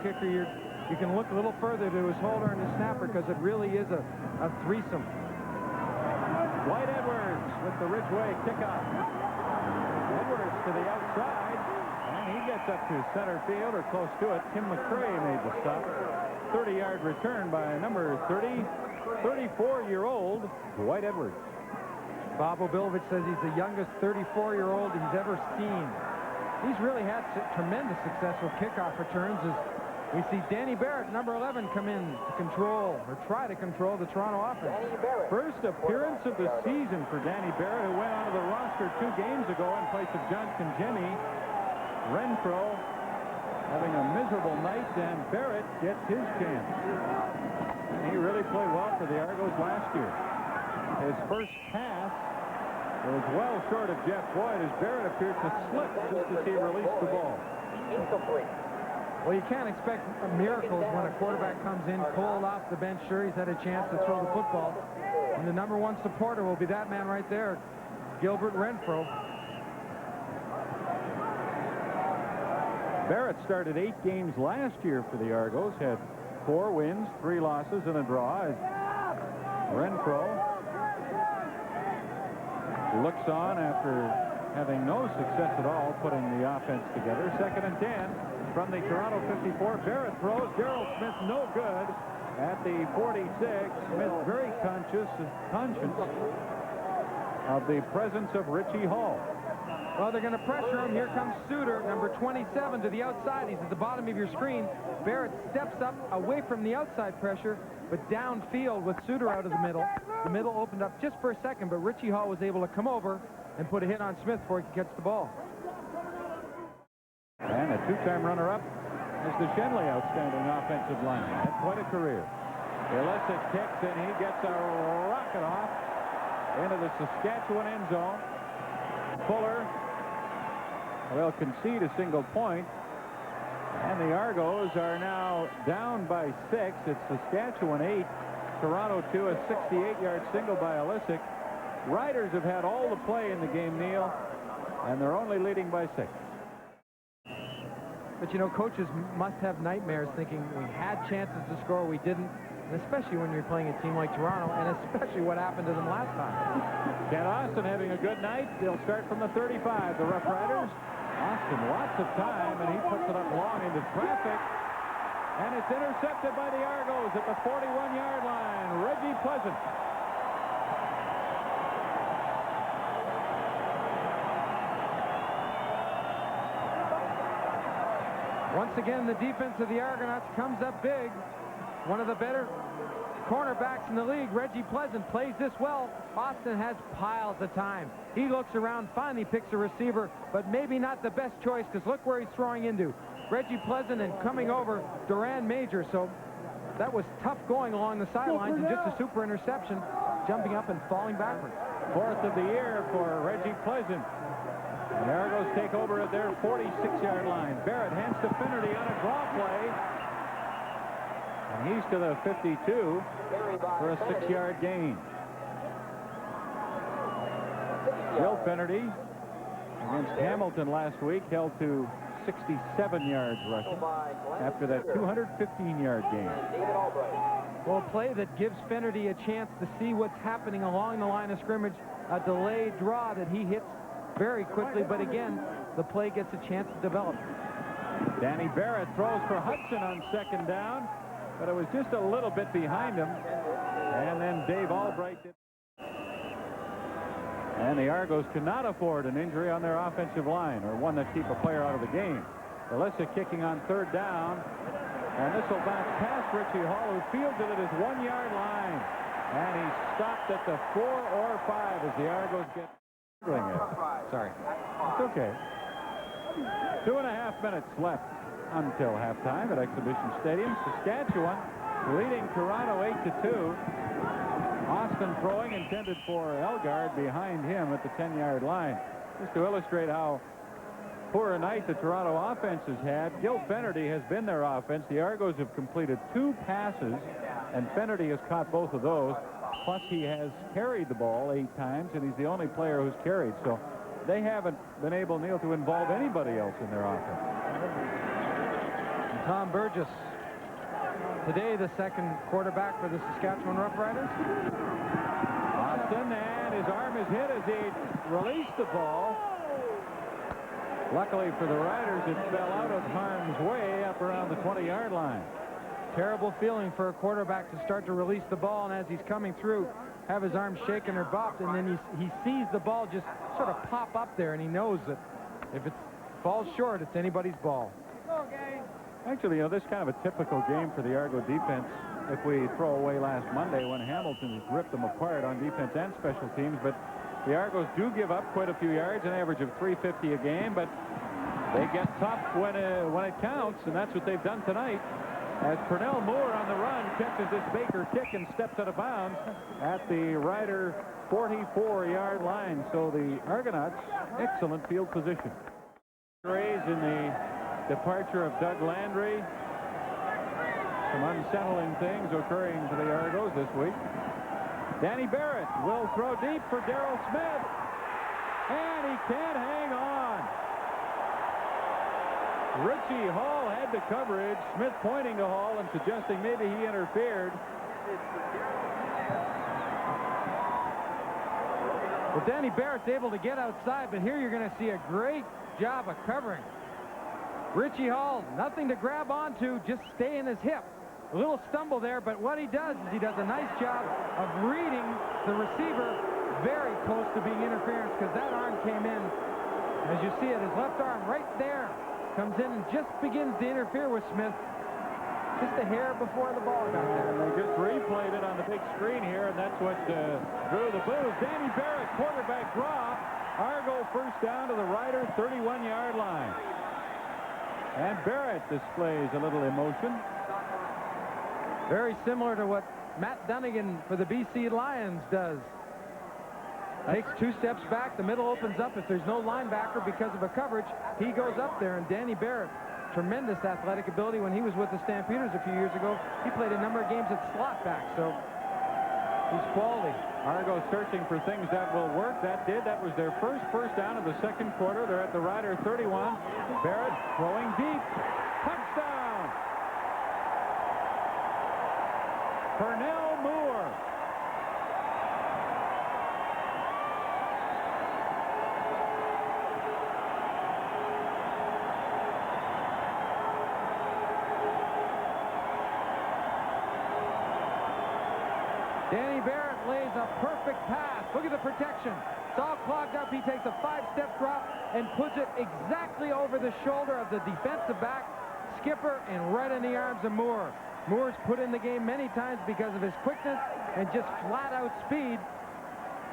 Kicker, you can look a little further to his holder and his snapper because it really is a threesome. White Edwards with the Ridgway kickoff. Edwards to the outside, and he gets up to center field or close to it. Tim McCrae made the stop. 30-yard return by number 34-year-old White Edwards. Bob Obilovich says he's the youngest 34-year-old he's ever seen. He's really had tremendous success with kickoff returns as we see Danny Barrett, number 11, come in to control or try to control the Toronto offense. First appearance of the season for Danny Barrett, who went onto the roster 2 games ago in place of John Congemi. Renfro having a miserable night, and Barrett gets his chance. And he really played well for the Argos last year. His first pass was well short of Jeff Boyd as Barrett appeared to slip just as he released the ball. Incomplete. Well, you can't expect miracles when a quarterback comes in cold off the bench. Sure, he's had a chance to throw the football. And the number 1 supporter will be that man right there, Gilbert Renfro. Barrett started 8 games last year for the Argos, had 4 wins, 3 losses, and a draw. As Renfro looks on after having no success at all putting the offense together. 2nd and 10 from the Toronto 54. Barrett throws. Darrell Smith no good at the 46. Smith very conscious of the presence of Richie Hall. Well, they're going to pressure him. Here comes Suter, number 27, to the outside. He's at the bottom of your screen. Barrett steps up away from the outside pressure, but downfield with Suter out of the middle. The middle opened up just for a second, but Richie Hall was able to come over and put a hit on Smith before he could catch the ball. And a 2-time runner-up is the Shenley outstanding offensive line. Had quite a career. Illicit kicks, and he gets a rocket off into the Saskatchewan end zone. Fuller will concede a single point, and the Argos are now down by 6. It's Saskatchewan 8, Toronto 2, a 68-yard single by Illicit. Riders have had all the play in the game, Neil, and they're only leading by 6. But, you know, coaches must have nightmares thinking we had chances to score, we didn't, and especially when you're playing a team like Toronto, and especially what happened to them last time. Ken Austin having a good night. They'll start from the 35, the Roughriders. Austin lots of time, and he puts it up long into traffic. And it's intercepted by the Argos at the 41-yard line. Reggie Pleasant. Once again, the defense of the Argonauts comes up big. One of the better cornerbacks in the league, Reggie Pleasant, plays this well. Austin has piles of time. He looks around, finally picks a receiver, but maybe not the best choice because look where he's throwing into. Reggie Pleasant and coming over Duran Major. So that was tough going along the sidelines and just a super interception, jumping up and falling backwards. 4th of the year for Reggie Pleasant. The Argos take over at their 46-yard line. Barrett hands to Finnerty on a draw play. And he's to the 52 for a 6-yard gain. Bill Finnerty against Hamilton last week held to 67 yards rushing after that 215-yard gain. Well, a play that gives Finnerty a chance to see what's happening along the line of scrimmage. A delayed draw that he hits very quickly, but again, the play gets a chance to develop. Danny Barrett throws for Hudson on 2nd down, but it was just a little bit behind him. And then Dave Albright did. And the Argos cannot afford an injury on their offensive line or one that keep a player out of the game. Illicit kicking on 3rd down, and this will bounce past Richie Hall, who fields it at his 1-yard line. And he's stopped at the 4 or 5 as the Argos get it. Sorry. It's okay. 2.5 minutes left until halftime at Exhibition Stadium. Saskatchewan leading Toronto 8-2. Austin throwing, intended for Elgard behind him at the 10-yard line. Just to illustrate how poor a night the Toronto offense has had. Gil Fenerty has been their offense. The Argos have completed 2 passes, and Fenerty has caught both of those. Plus, he has carried the ball 8 times, and he's the only player who's carried. So they haven't been able, Neil, to involve anybody else in their offense. And Tom Burgess, today the second quarterback for the Saskatchewan Roughriders. Austin, and his arm is hit as he released the ball. Luckily for the Riders, it fell out of harm's way up around the 20-yard line. Terrible feeling for a quarterback to start to release the ball, and as he's coming through, have his arm shaken or bopped, and then he sees the ball just sort of pop up there, and he knows that if it falls short, it's anybody's ball. Actually, you know, this is kind of a typical game for the Argo defense if we throw away last Monday when Hamilton ripped them apart on defense and special teams. But the Argos do give up quite a few yards, an average of 350 a game, but they get tough when it counts, and that's what they've done tonight. As Pernell Moore on the run catches this Baker kick and steps out of bounds at the Rider 44-yard line. So the Argonauts, excellent field position. Rays in the departure of Doug Landry. Some unsettling things occurring to the Argos this week. Danny Barrett will throw deep for Darrell Smith, and he can't hang on. Richie Hall had the coverage. Smith pointing to Hall and suggesting maybe he interfered. Well, Danny Barrett's able to get outside, but here you're going to see a great job of covering. Richie Hall, nothing to grab onto, just stay in his hip. A little stumble there, but what he does is he does a nice job of reading the receiver very close to being interference, because that arm came in. As you see it, his left arm right there comes in and just begins to interfere with Smith. Just a hair before the ball got there. And they just replayed it on the big screen here, and that's what drew the boos. Danny Barrett, quarterback draw. Argo first down to the Rider 31-yard line. And Barrett displays a little emotion. Very similar to what Matt Dunnigan for the BC Lions does. Takes 2 steps back, the middle opens up. If there's no linebacker because of a coverage, he goes up there. And Danny Barrett, tremendous athletic ability. When he was with the Stampeders a few years ago, he played a number of games at slot back, so he's quality. Argo searching for things that will work. That did. That was their first down of the second quarter. They're at the Rider 31. Barrett throwing deep. Touchdown! Pernell Moore. Danny Barrett lays a perfect pass. Look at the protection. It's all clogged up. He takes a 5-step drop and puts it exactly over the shoulder of the defensive back, skipper, and right in the arms of Moore. Moore's put in the game many times because of his quickness and just flat-out speed.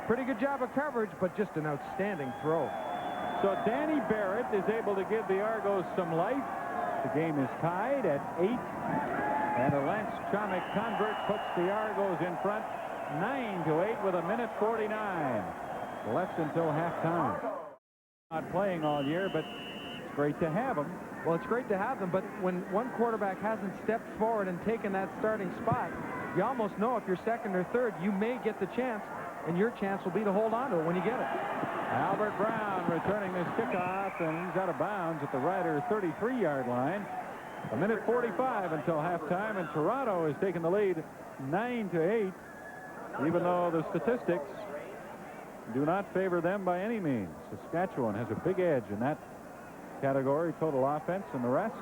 Pretty good job of coverage, but just an outstanding throw. So Danny Barrett is able to give the Argos some life. The game is tied at 8. And a Lance Chomick convert puts the Argos in front 9-8 with 1:49 left until halftime. Not playing all year, but it's great to have them. Well, it's great to have them, but when one quarterback hasn't stepped forward and taken that starting spot, you almost know if you're second or third, you may get the chance, and your chance will be to hold on to it when you get it. Albert Brown returning this kickoff, and he's out of bounds at the Rider 33-yard line. 1:45 until halftime, and Toronto has taken the lead 9-8, even though the statistics do not favor them by any means. Saskatchewan has a big edge in that category, total offense and the rest,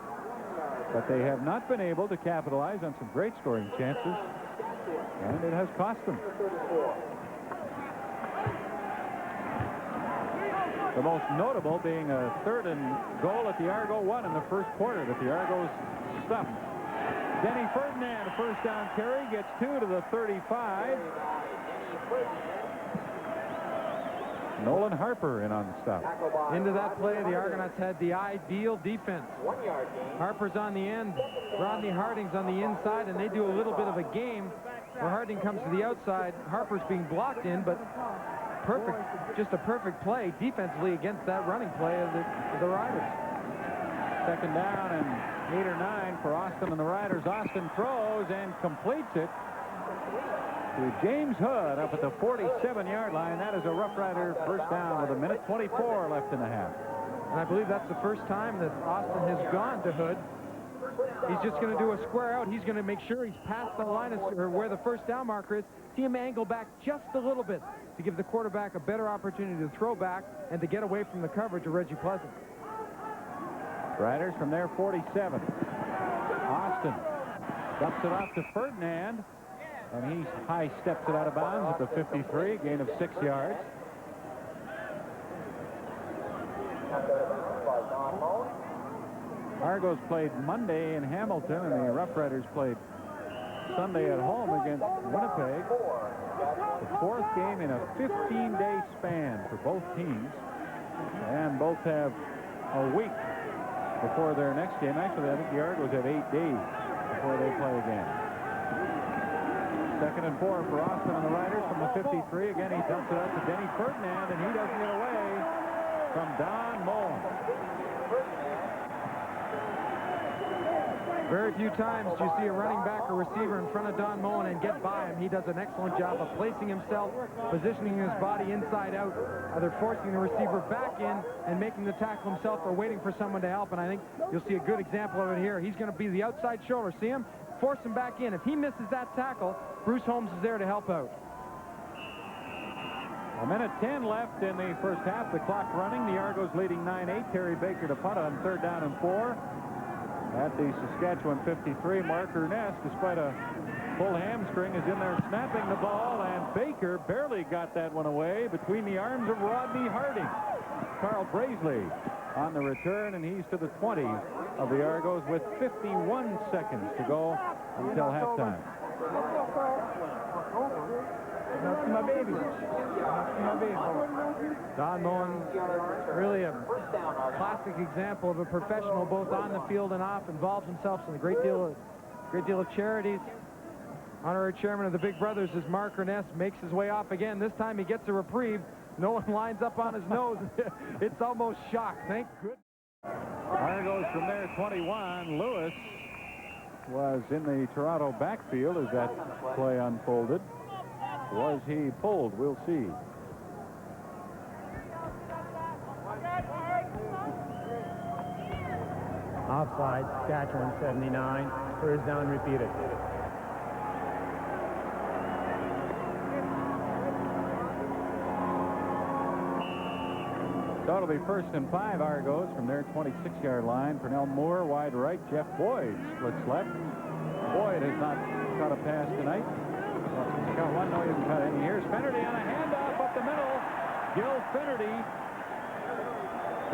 but they have not been able to capitalize on some great scoring chances, and it has cost them. The most notable being a 3rd and goal at the Argo 1 in the first quarter that the Argos stuffed. Denny Ferdinand, a first down carry, gets 2 to the 35. Nolan Harper in on the stop. Into that play, the Argonauts had the ideal defense. Harper's on the end, Rodney Harding's on the inside, and they do a little bit of a game where Harding comes to the outside. Harper's being blocked in, but just a perfect play defensively against that running play of the Riders. Second down and 8 or 9 for Austin and the Riders. Austin throws and completes it to James Hood up at the 47-yard line. That is a Rough Rider first down with 1:24 left in the half. And I believe that's the first time that Austin has gone to Hood. He's just going to do a square out. He's going to make sure he's past the line or where the first down marker is. See him angle back just a little bit to give the quarterback a better opportunity to throw back and to get away from the coverage of Reggie Pleasant. Riders from their 47. Austin dumps it off to Ferdinand, and he high steps it out of bounds at the 53, gain of 6 yards. Argos played Monday in Hamilton, and the Rough Riders played Sunday at home against Winnipeg. The fourth game in a 15-day span for both teams, and both have a week before their next game. Actually, I think the Argos have 8 days before they play again. 2nd and 4 for Austin and the Riders from the 53. Again, he dumps it out to Denny Ferdinand, and he doesn't get away from Don Mullen. Very few times do you see a running back or receiver in front of Don Mullen and get by him. He does an excellent job of placing himself, positioning his body inside out, either forcing the receiver back in and making the tackle himself or waiting for someone to help. And I think you'll see a good example of it here. He's going to be the outside shoulder. See him? Force him back in. If he misses that tackle, Bruce Holmes is there to help out. 1:10 left in the first half. The clock running. The Argos leading 9-8. Terry Baker to punt on 3rd down and 4. At the Saskatchewan 53, Mark Ernest, despite a full hamstring, is in there snapping the ball, and Baker barely got that one away between the arms of Rodney Harding. Carl Brazeley on the return, and he's to the 20 of the Argos with 51 seconds to go until halftime. That's my baby. That's my baby. Don Mullen, really a classic example of a professional both on the field and off, involves himself in a great deal of charities. Honorary chairman of the Big Brothers is Mark Ernest, makes his way off again. This time he gets a reprieve. No one lines up on his nose. It's almost shock. Thank goodness. Argos from their 21. Lewis was in the Toronto backfield as that play unfolded. Was he pulled? We'll see. Offside, Saskatchewan 79. First down repeated. So it'll be 1st and 5 Argos from their 26-yard line. Pernell Moore wide right. Jeff Boyd splits left. Boyd has not caught a pass tonight. Got one, no, he hasn't cut any. Here's Finnerty on a handoff up the middle. Gil Finnerty,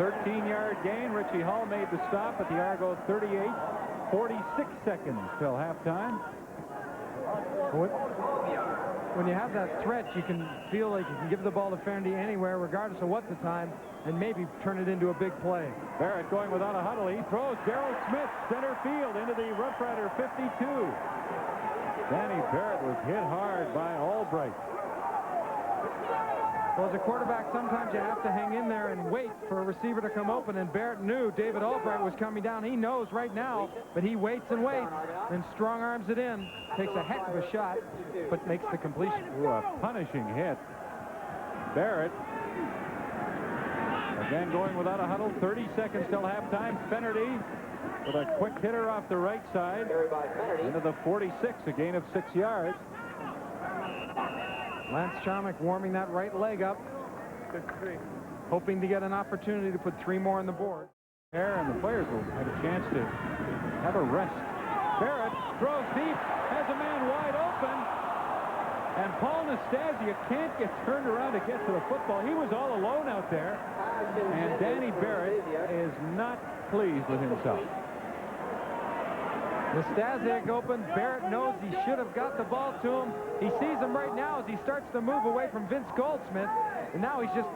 13-yard gain. Richie Hull made the stop at the Argos 38. 46 seconds till halftime. When you have that threat, you can feel like you can give the ball to Finnerty anywhere, regardless of what the time, and maybe turn it into a big play. Barrett going without a huddle. He throws Darrell Smith center field into the Rough Rider 52. Danny Barrett was hit hard by Albright. Well, as a quarterback, sometimes you have to hang in there and wait for a receiver to come open, and Barrett knew David Albright was coming down. He knows right now, but he waits and waits and strong arms it in. Takes a heck of a shot, but makes the completion. Ooh, a punishing hit. Barrett again going without a huddle. 30 seconds till halftime. Finnerty with a quick hitter off the right side into the 46, a gain of 6 yards. Lance Charmick warming that right leg up, hoping to get an opportunity to put 3 more on the board. And the players will have a chance to have a rest. Barrett throws deep, has a man wide open, and Paul Nastasiuk can't get turned around to get to the football. He was all alone out there, and Danny Barrett is not pleased with himself. Nastasiuk open. Barrett knows he should have got the ball to him. He sees him right now as he starts to move away from Vince Goldsmith, and now he's just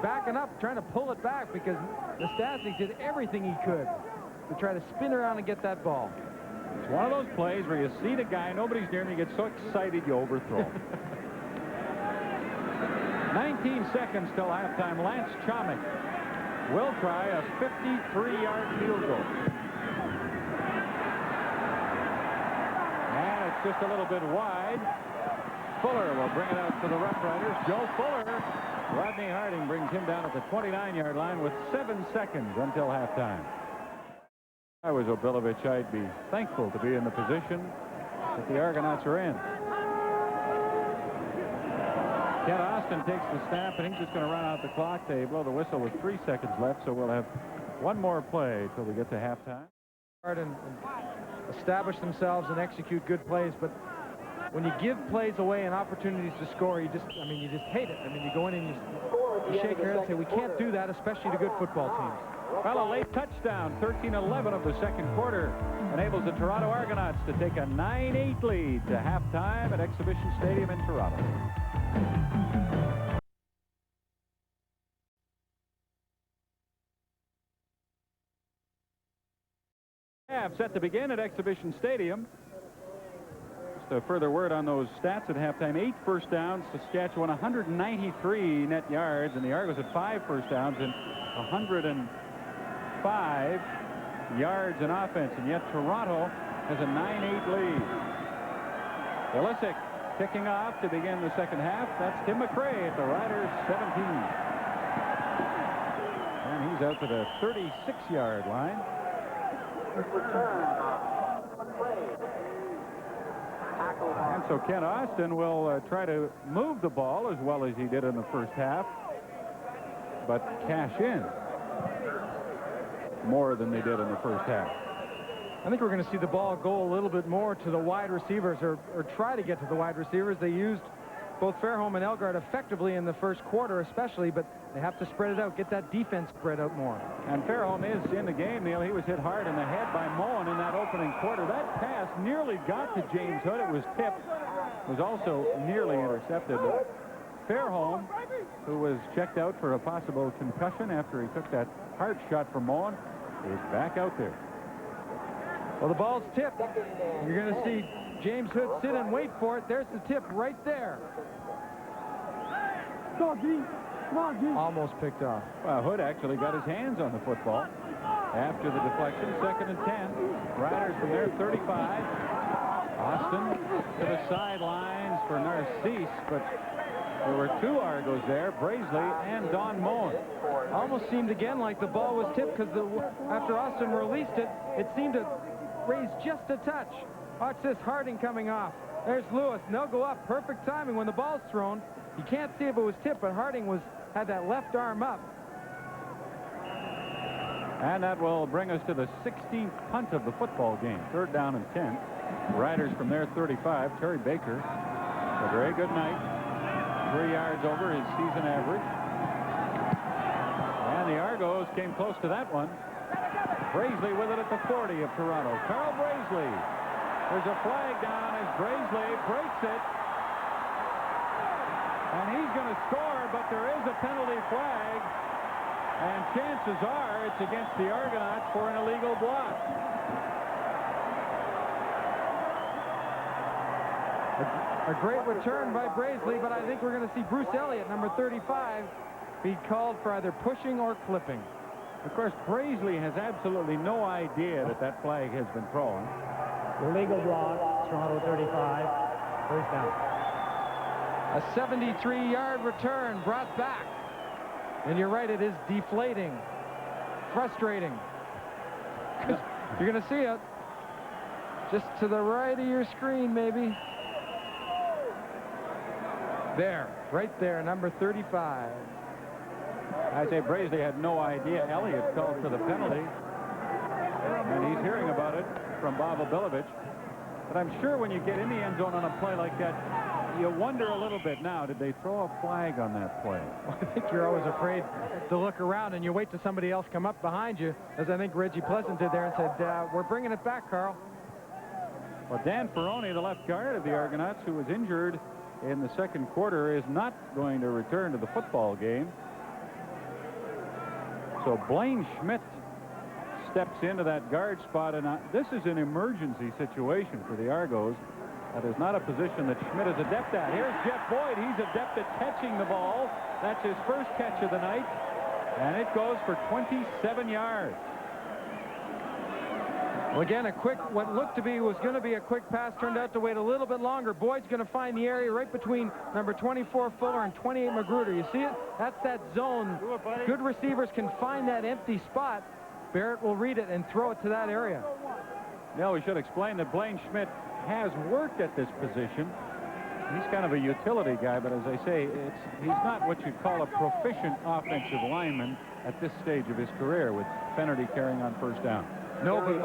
backing up, trying to pull it back because Nastasiuk did everything he could to try to spin around and get that ball. It's one of those plays where you see the guy, nobody's near him, you get so excited you overthrow. 19 seconds till halftime. Lance Chomick will try a 53-yard field goal. And it's just a little bit wide. Fuller will bring it out to the Roughriders. Joe Fuller. Rodney Harding brings him down at the 29-yard line with 7 seconds until halftime. If I was Obilovich, I'd be thankful to be in the position that the Argonauts are in. Kent Austin takes the snap, and he's just going to run out the clock. They blow the whistle with 3 seconds left, so we'll have one more play till we get to halftime. And establish themselves and execute good plays, but when you give plays away and opportunities to score, you just hate it. I mean, you go in and you shake your head and say, we can't do that, especially to good football teams. Well, a late touchdown, 13-11 of the second quarter, enables the Toronto Argonauts to take a 9-8 lead to halftime at Exhibition Stadium in Toronto. Half set to begin at Exhibition Stadium. Just a further word on those stats at halftime. 8 first downs, Saskatchewan 193 net yards, and the Argos had 5 first downs and 105 yards in offense, and yet Toronto has a 9-8 lead. Illicek kicking off to begin the second half. That's Tim McRae at the Riders 17. And he's out to the 36-yard line. And so Kent Austin will try to move the ball as well as he did in the first half, but cash in more than they did in the first half. I think we're going to see the ball go a little bit more to the wide receivers, or try to get to the wide receivers. They used both Fairholm and Elgard effectively in the first quarter especially, but they have to spread it out, get that defense spread out more. And Fairholm is in the game, Neil. He was hit hard in the head by Moen in that opening quarter. That pass nearly got to James Hood. It was tipped. It was also nearly intercepted. Fairholm, who was checked out for a possible concussion after he took that hard shot from Moen, is back out there. Well, the ball's tipped. You're going to see James Hood sit and wait for it. There's the tip right there. Almost picked off. Well, Hood actually got his hands on the football after the deflection. 2nd and 10. Riders from their 35. Austin to the sidelines for Narcisse, but there were 2 Argos there, Brazeley and Don Moen. Almost seemed again like the ball was tipped, because after Austin released it, it seemed to raise just a touch. Watch this, Harding coming off. There's Lewis, and they'll go up. Perfect timing when the ball's thrown. You can't see if it was tipped, but Harding had that left arm up. And that will bring us to the 16th punt of the football game. 3rd down and 10. Riders from their 35. Terry Baker, a very good night. 3 yards over his season average. And the Argos came close to that one. Brazeley with it at the 40 of Toronto. Carl Brazeley. There's a flag down as Brazeley breaks it. And he's going to score, but there is a penalty flag. And chances are it's against the Argonauts for an illegal block. A great return by Brazeley, but I think we're going to see Bruce Elliott, number 35, be called for either pushing or clipping. Of course, Brazeley has absolutely no idea that that flag has been thrown. Illegal block, Toronto 35, first down. A 73-yard return brought back. And you're right, it is deflating. Frustrating. You're going to see it. Just to the right of your screen, maybe. There, right there, number 35. I say Brazeley had no idea Elliott called for the penalty. And he's hearing about it from Bob Obilovich. But I'm sure when you get in the end zone on a play like that, you wonder a little bit now, did they throw a flag on that play? Well, I think you're always afraid to look around and you wait till somebody else come up behind you, as I think Reggie Pleasant did there and said, we're bringing it back, Carl. Well, Dan Ferroni, the left guard of the Argonauts, who was injured in the second quarter, is not going to return to the football game. So Blaine Schmidt steps into that guard spot, and this is an emergency situation for the Argos. That is not a position that Schmidt is adept at. Here's Jeff Boyd. He's adept at catching the ball. That's his first catch of the night. And it goes for 27 yards. Well, again, what looked to be was going to be a quick pass turned out to wait a little bit longer. Boyd's going to find the area right between number 24 Fuller and 28 Magruder. You see it? That's that zone. Good receivers can find that empty spot. Barrett will read it and throw it to that area. Now, we should explain that Blaine Schmidt has worked at this position. He's kind of a utility guy, but as I say, he's not what you'd call a proficient offensive lineman at this stage of his career, with Fennerty carrying on first down. No, but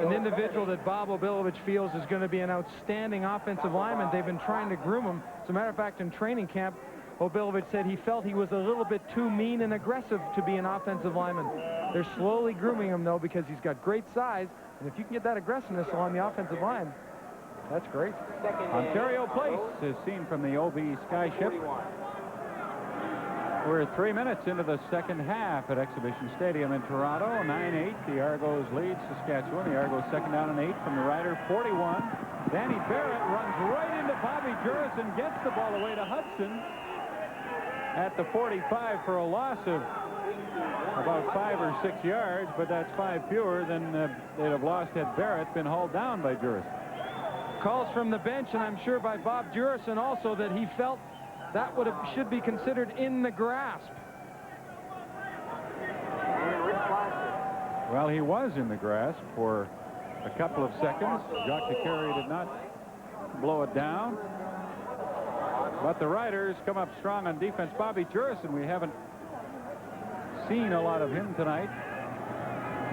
an individual that Bob Obilovich feels is going to be an outstanding offensive lineman. They've been trying to groom him. As a matter of fact, in training camp, Obilovich said he felt he was a little bit too mean and aggressive to be an offensive lineman. They're slowly grooming him, though, because he's got great size. And if you can get that aggressiveness along the offensive line, that's great. Ontario Place is seen from the OB Skyship. We're 3 minutes into the second half at Exhibition Stadium in Toronto. 9-8. The Argos lead Saskatchewan. The Argos second down and 8 from the Rider 41. Danny Barrett runs right into Bobby Juris and gets the ball away to Hudson at the 45 for a loss of about 5 or 6 yards, but that's 5 fewer than they'd have lost had Barrett been hauled down by Juris. Calls from the bench, and I'm sure by Bob Jurison also, that he felt that should be considered in the grasp. Well, he was in the grasp for a couple of seconds. Jacques DeCarry did not blow it down. But the Riders come up strong on defense. Bobby Jurison, we haven't seen a lot of him tonight,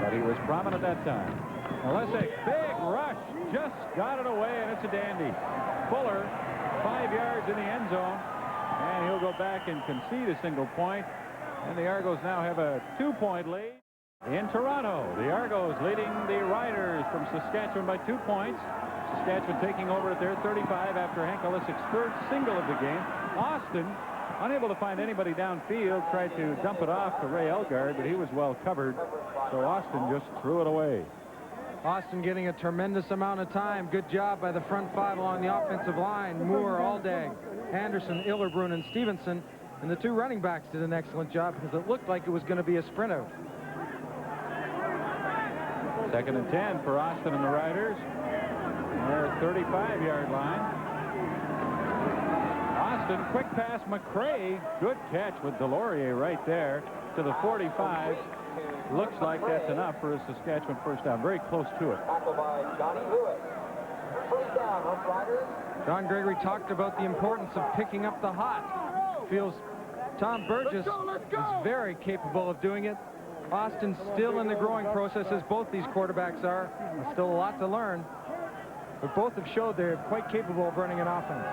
but he was prominent at that time. Olesic, big rush, just got it away, and it's a dandy. Fuller, 5 yards in the end zone, and he'll go back and concede a single point. And the Argos now have a 2-point lead in Toronto. The Argos leading the Riders from Saskatchewan by 2 points. Saskatchewan taking over at their 35 after Hank Olisic's third single of the game. Austin, unable to find anybody downfield, tried to dump it off to Ray Elgard, but he was well covered, so Austin just threw it away. Austin getting a tremendous amount of time. Good job by the front five along the offensive line. Moore, Aldag, Anderson, Illerbrun, and Stevenson. And the two running backs did an excellent job because it looked like it was going to be a sprint out. 2nd and 10 for Austin and the Riders. Their 35-yard line. Austin, quick pass, McCray. Good catch with Delorier right there to the 45. Looks like that's enough for a Saskatchewan first down. Very close to it. John Gregory talked about the importance of picking up the hot. Feels Tom Burgess is very capable of doing it. Austin's still in the growing process, as both these quarterbacks are. There's still a lot to learn, but both have showed they're quite capable of running an offense.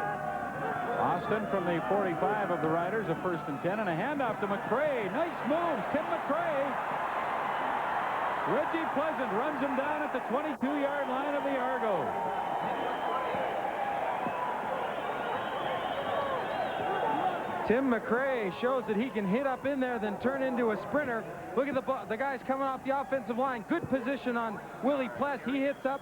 Austin from the 45 of the Riders, a 1st and 10, and a handoff to McCray. Nice move, Tim McCray. Reggie Pleasant runs him down at the 22-yard line of the Argos. Tim McCray shows that he can hit up in there, then turn into a sprinter. Look at the guys coming off the offensive line. Good position on Willie Pless. He hits up.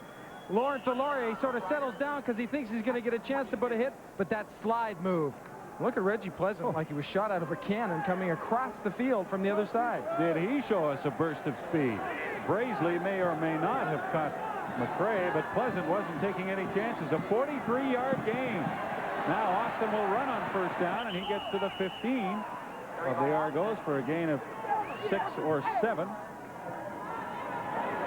Lawrence Delorier sort of settles down because he thinks he's going to get a chance to put a hit, but that slide move. Look at Reggie Pleasant like he was shot out of a cannon coming across the field from the other side. Did he show us a burst of speed? Braisley may or may not have caught McCray, but Pleasant wasn't taking any chances. A 43-yard gain. Now Austin will run on first down, and he gets to the 15 of the Argos for a gain of 6 or 7.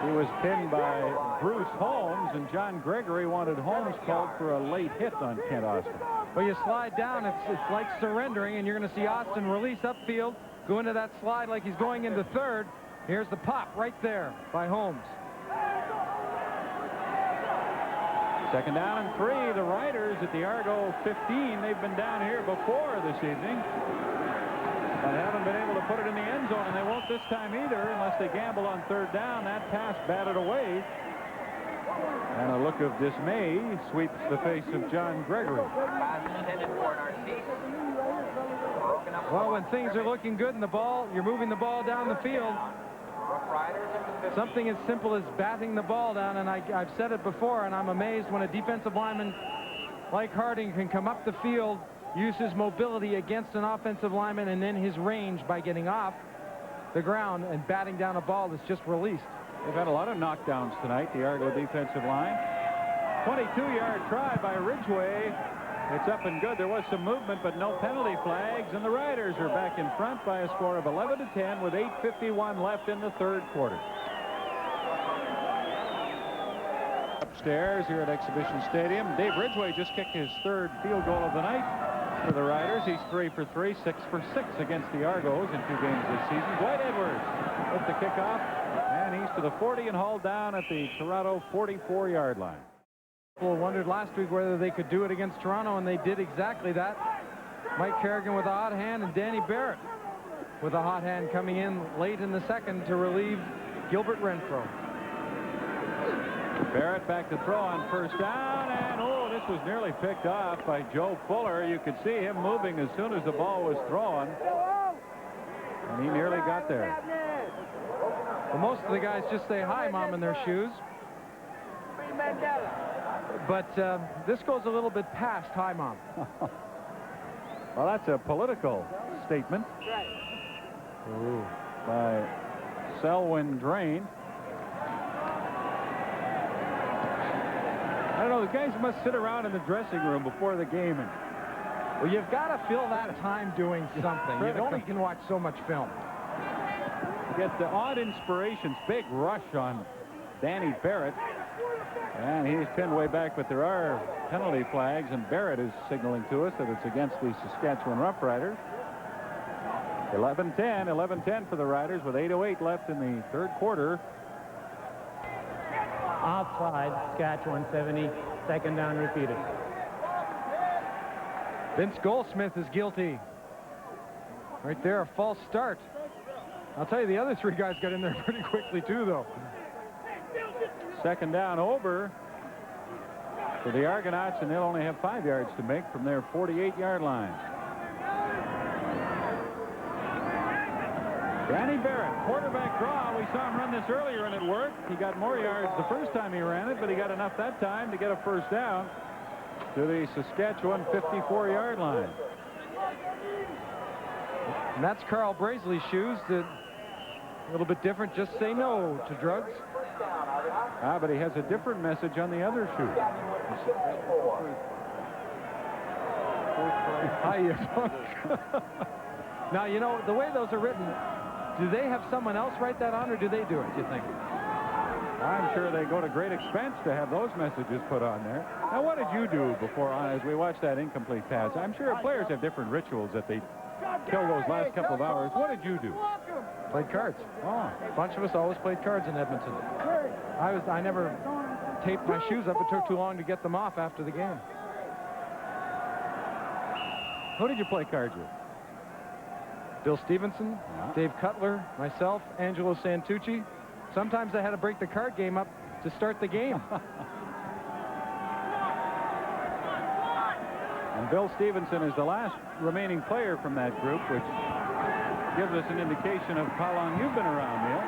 He was pinned by Bruce Holmes, and John Gregory wanted Holmes called for a late hit on Kent Austin. Well, you slide down, it's like surrendering, and you're going to see Austin release upfield, go into that slide like he's going into third. Here's the pop right there by Holmes. 2nd down and 3. The Riders at the Argo 15. They've been down here before this evening, but haven't been able to put it in the end zone, and they won't this time either unless they gamble on 3rd down. That pass batted away, and a look of dismay sweeps the face of John Gregory. Well, when things are looking good in the ball, you're moving the ball down the field. Something as simple as batting the ball down, and I've said it before, and I'm amazed when a defensive lineman like Harding can come up the field. use his mobility against an offensive lineman and then his range by getting off the ground and batting down a ball that's just released. They've had a lot of knockdowns tonight, the Argo defensive line. 22-yard try by Ridgway. It's up and good. There was some movement, but no penalty flags, and the Riders are back in front by a score of 11-10 with 8:51 left in the third quarter. Upstairs here at Exhibition Stadium, Dave Ridgway just kicked his third field goal of the night for the Riders. He's 3 for 3, 6 for 6 against the Argos in 2 games this season. Dwight Edwards with the kickoff, and he's to the 40 and hauled down at the Toronto 44-yard line. People wondered last week whether they could do it against Toronto, and they did exactly that. Mike Kerrigan with a hot hand, and Danny Barrett with a hot hand coming in late in the second to relieve Gilbert Renfro. Barrett back to throw on first down, and oh, this was nearly picked off by Joe Fuller. You could see him moving as soon as the ball was thrown, and he nearly got there. Well, most of the guys just say hi, Mom, in their shoes. But this goes a little bit past hi, Mom. Well, that's a political statement by Selwyn Drain. I don't know, the guys must sit around in the dressing room before the game. And well, you've got to fill that time doing something. You only can watch so much film. Get the odd inspirations. Big rush on Danny Barrett. And he's pinned way back, but there are penalty flags, and Barrett is signaling to us that it's against the Saskatchewan Roughriders. 11-10 for the Riders with 8:08 left in the third quarter. Offside, Saskatchewan 70, second down repeated. Vince Goldsmith is guilty. Right there, a false start. I'll tell you, the other 3 guys got in there pretty quickly too, though. Second down over for the Argonauts, and they'll only have 5 yards to make from their 48-yard line. Danny Barrett, quarterback draw. We saw him run this earlier, and it worked. He got more yards the first time he ran it, but he got enough that time to get a first down to the Saskatchewan 54-yard line. And that's Carl Brazeley's shoes. A little bit different. Just say no to drugs. But he has a different message on the other shoe. Now, you know, the way those are written, do they have someone else write that on, or do they do it, do you think? I'm sure they go to great expense to have those messages put on there. Now, what did you do before, as we watched that incomplete pass? I'm sure players have different rituals that they kill those last couple of hours. What did you do? Played cards. Oh. A bunch of us always played cards in Edmonton. I never taped my shoes up. It took too long to get them off after the game. Who did you play cards with? Bill Stevenson, Dave Cutler, myself, Angelo Santucci. Sometimes I had to break the card game up to start the game. And Bill Stevenson is the last remaining player from that group, which gives us an indication of how long you've been around, Neil.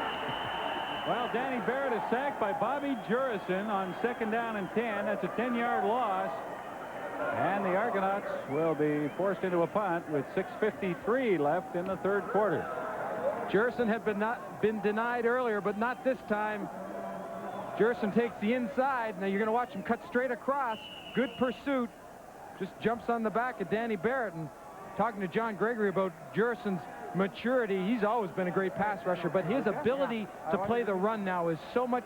Well, Danny Barrett is sacked by Bobby Jurison on second down and 10. That's a 10-yard loss. And the Argonauts will be forced into a punt with 6:53 left in the third quarter. Jurison had been denied earlier, but not this time. Jurison takes the inside. Now you're going to watch him cut straight across. Good pursuit. Just jumps on the back of Danny Barrett. And talking to John Gregory about Jurison's maturity, he's always been a great pass rusher, but his ability to play the run now is so much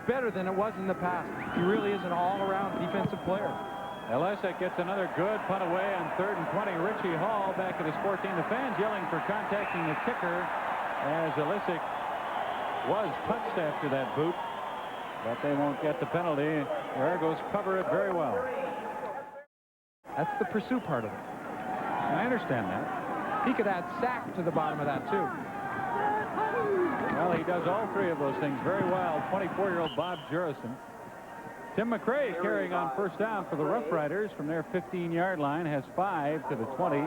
better than it was in the past. He really is an all-around defensive player. Elisic gets another good punt away on 3rd and 20. Richie Hall back at his 14. The fans yelling for contacting the kicker as Elisic was touched after that boot, but they won't get the penalty. The Argos cover it very well. That's the pursue part of it. I understand that. He could add sack to the bottom of that, too. Well, he does all 3 of those things very well. 24-year-old Bob Jurison. Tim McRae carrying on first down for the Roughriders from their 15-yard line, has 5 to the 20.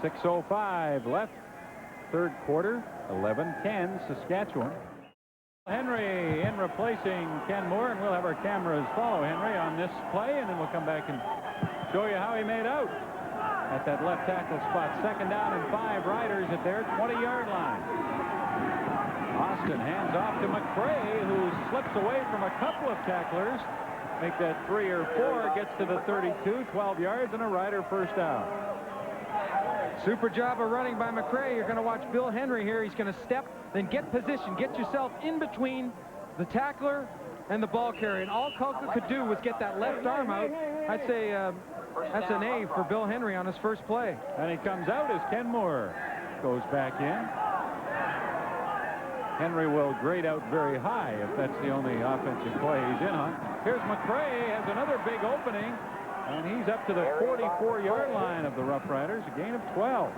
6:05 left. Third quarter, 11-10 Saskatchewan. Henry in replacing Ken Moore, and we'll have our cameras follow Henry on this play, and then we'll come back and show you how he made out at that left tackle spot. 2nd down and 5. Riders at their 20-yard line. Austin hands off to McCray, who slips away from a couple of tacklers. Make that 3 or 4, gets to the 32, 12 yards, and a Rider first down. Super job of running by McCray. You're going to watch Bill Henry here. He's going to step, then get position, get yourself in between the tackler and the ball carrier. And all Culka could do was get that left arm out. I'd say that's an A for Bill Henry on his first play. And he comes out as Ken Moore goes back in. Henry will grade out very high if that's the only offensive play he's in on. Here's McCray, has another big opening, and he's up to the 44-yard line of the Roughriders, a gain of 12.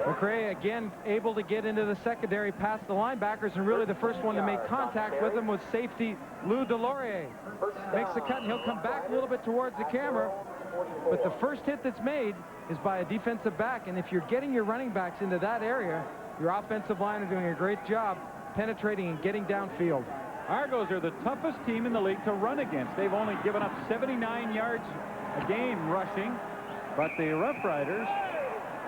McCray again able to get into the secondary past the linebackers, and really the first one to make contact with him was safety Lou Delorier. Makes the cut, and he'll come back a little bit towards the camera, but the first hit that's made is by a defensive back, and if you're getting your running backs into that area, your offensive line are doing a great job penetrating and getting downfield. Argos are the toughest team in the league to run against. They've only given up 79 yards a game rushing, but the Roughriders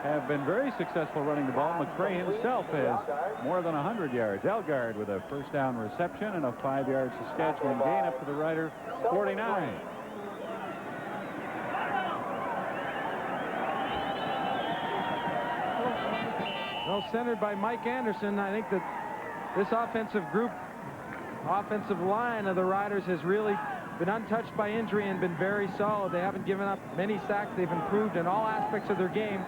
have been very successful running the ball. McCray himself has more than 100 yards. Elgard with a first down reception and a 5-yard Saskatchewan gain up to the Rider 49. Well, centered by Mike Anderson. I think that this offensive line of the Riders has really been untouched by injury and been very solid. They haven't given up many sacks. They've improved in all aspects of their game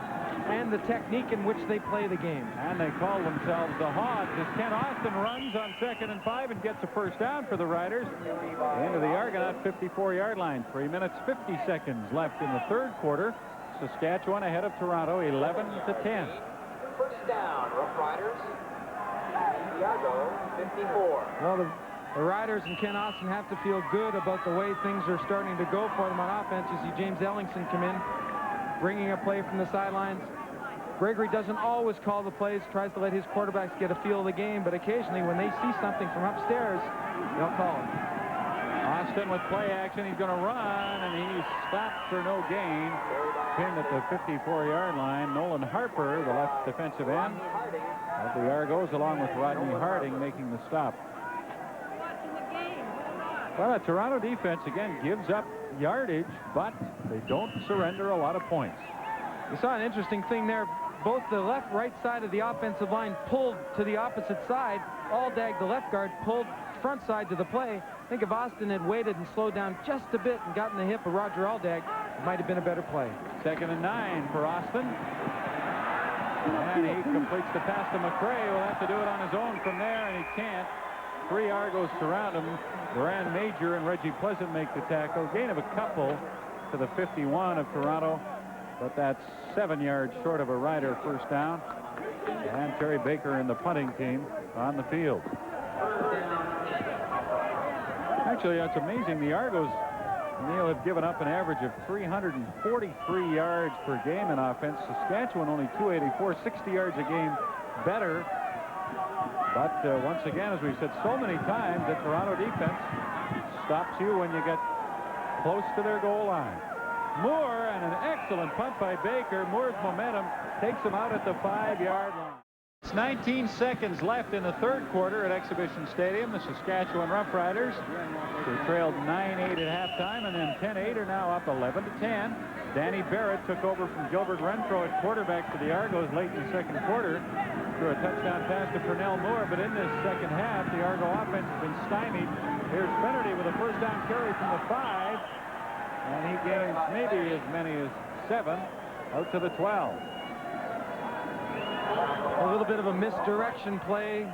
and the technique in which they play the game. And they call themselves the Hogs as Ken Austin runs on 2nd and 5 and gets a first down for the Riders. Into the Argonaut 54-yard line. 3 minutes, 50 seconds left in the 3rd quarter. Saskatchewan ahead of Toronto, 11-10. First down, Roughriders. Argo, 54. Well, the Riders and Ken Austin have to feel good about the way things are starting to go for them on offense. You see James Ellingson come in, bringing a play from the sidelines. Gregory doesn't always call the plays, tries to let his quarterbacks get a feel of the game, but occasionally when they see something from upstairs, they'll call it. Austin with play action. He's going to run, and he's stopped for no gain. Pinned at the 54-yard line. Nolan Harper, the left defensive end of the Argos, along with Rodney Harding, making the stop. Well, the Toronto defense, again, gives up yardage, but they don't surrender a lot of points. You saw an interesting thing there. Both the left-right side of the offensive line pulled to the opposite side. Aldag, the left guard, pulled front side to the play. I think if Austin had waited and slowed down just a bit and gotten the hip of Roger Aldag, it might have been a better play. 2nd and 9 for Austin. And he completes the pass to McCray. Will have to do it on his own from there, and he can't. 3 Argos surround him. Duran Major and Reggie Pleasant make the tackle. Gain of a couple to the 51 of Toronto, but that's 7 yards short of a Rider first down. And Terry Baker and the punting team on the field. Actually, that's amazing. The Argos, Neil, have given up an average of 343 yards per game in offense. Saskatchewan only 284, 60 yards a game better. But once again, as we've said so many times, the Toronto defense stops you when you get close to their goal line. Moore, and an excellent punt by Baker. Moore's momentum takes him out at the 5-yard line. It's 19 seconds left in the 3rd quarter at Exhibition Stadium. The Saskatchewan Roughriders, who trailed 9-8 at halftime, and then 10-8, are now up 11-10. Danny Barrett took over from Gilbert Renfro at quarterback for the Argos late in the 2nd quarter. Threw a touchdown pass to Pernell Moore, but in this 2nd half, the Argo offense has been stymied. Here's Finnerty with a first down carry from the 5, and he gains maybe as many as 7 out to the 12. A little bit of a misdirection play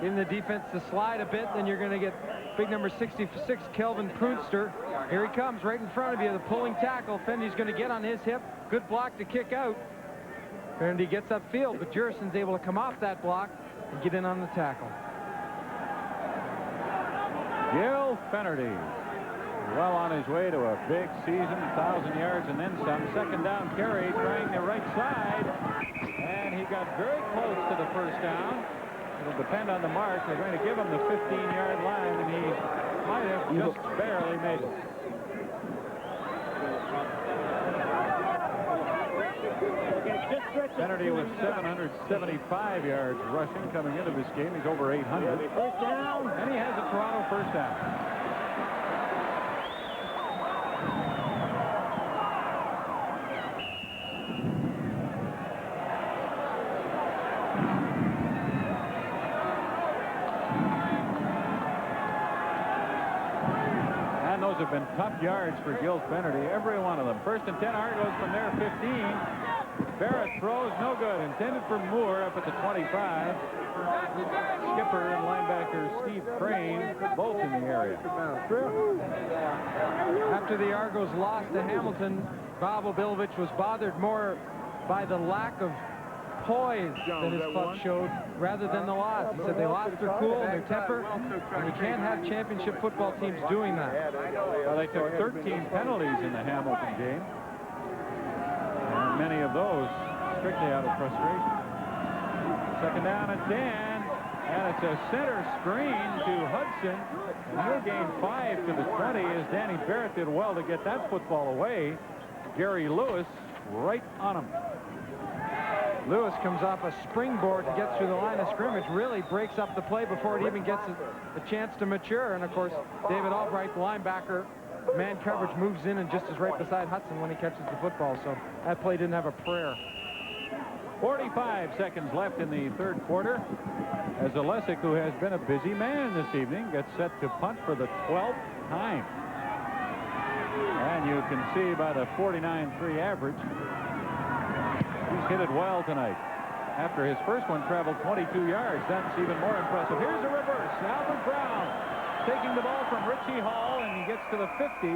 in the defense to slide a bit. Then you're going to get big number 66, Kelvin Prunster. Here he comes right in front of you, the pulling tackle. Fendy's going to get on his hip. Good block to kick out. Fendy gets upfield, but Jurison's able to come off that block and get in on the tackle. Gil Finnerty, well on his way to a big season, 1,000 yards and then some. 2nd down carry, trying the right side, and he got very close to the first down. It'll depend on the mark. They're going to give him the 15-yard line, and he might have just barely made it. Kennedy with 775 yards rushing coming into this game. He's over 800. First down. And he has a Toronto first down. And those have been tough yards for Gil Fenerty, every one of them. First and 10, Argos from their 15. Barrett throws, no good. Intended for Moore up at the 25. Skipper and linebacker Steve Crane, both in the area. After the Argos lost to Hamilton, Bob Obilovich was bothered more by the lack of poise that his club showed rather than the loss. He said they lost their cool and their temper, and you can't have championship football teams doing that. Well, they took 13 penalties in the Hamilton game. And many of those strictly out of frustration. Second down and 10. And it's a center screen to Hudson. And he'll gain 5 to the 20 as Danny Barrett did well to get that football away. Gary Lewis right on him. Lewis comes off a springboard to get through the line of scrimmage, really breaks up the play before it even gets a chance to mature. And of course, David Albright, the linebacker, man coverage, moves in and just is right beside Hudson when he catches the football. So that play didn't have a prayer. 45 seconds left in the third quarter as Olesic, who has been a busy man this evening, gets set to punt for the 12th time. And you can see by the 49.3 average, he's hit it well tonight. After his first one traveled 22 yards, that's even more impressive. Here's a reverse. Albert Brown taking the ball from Richie Hall, and he gets to the 50.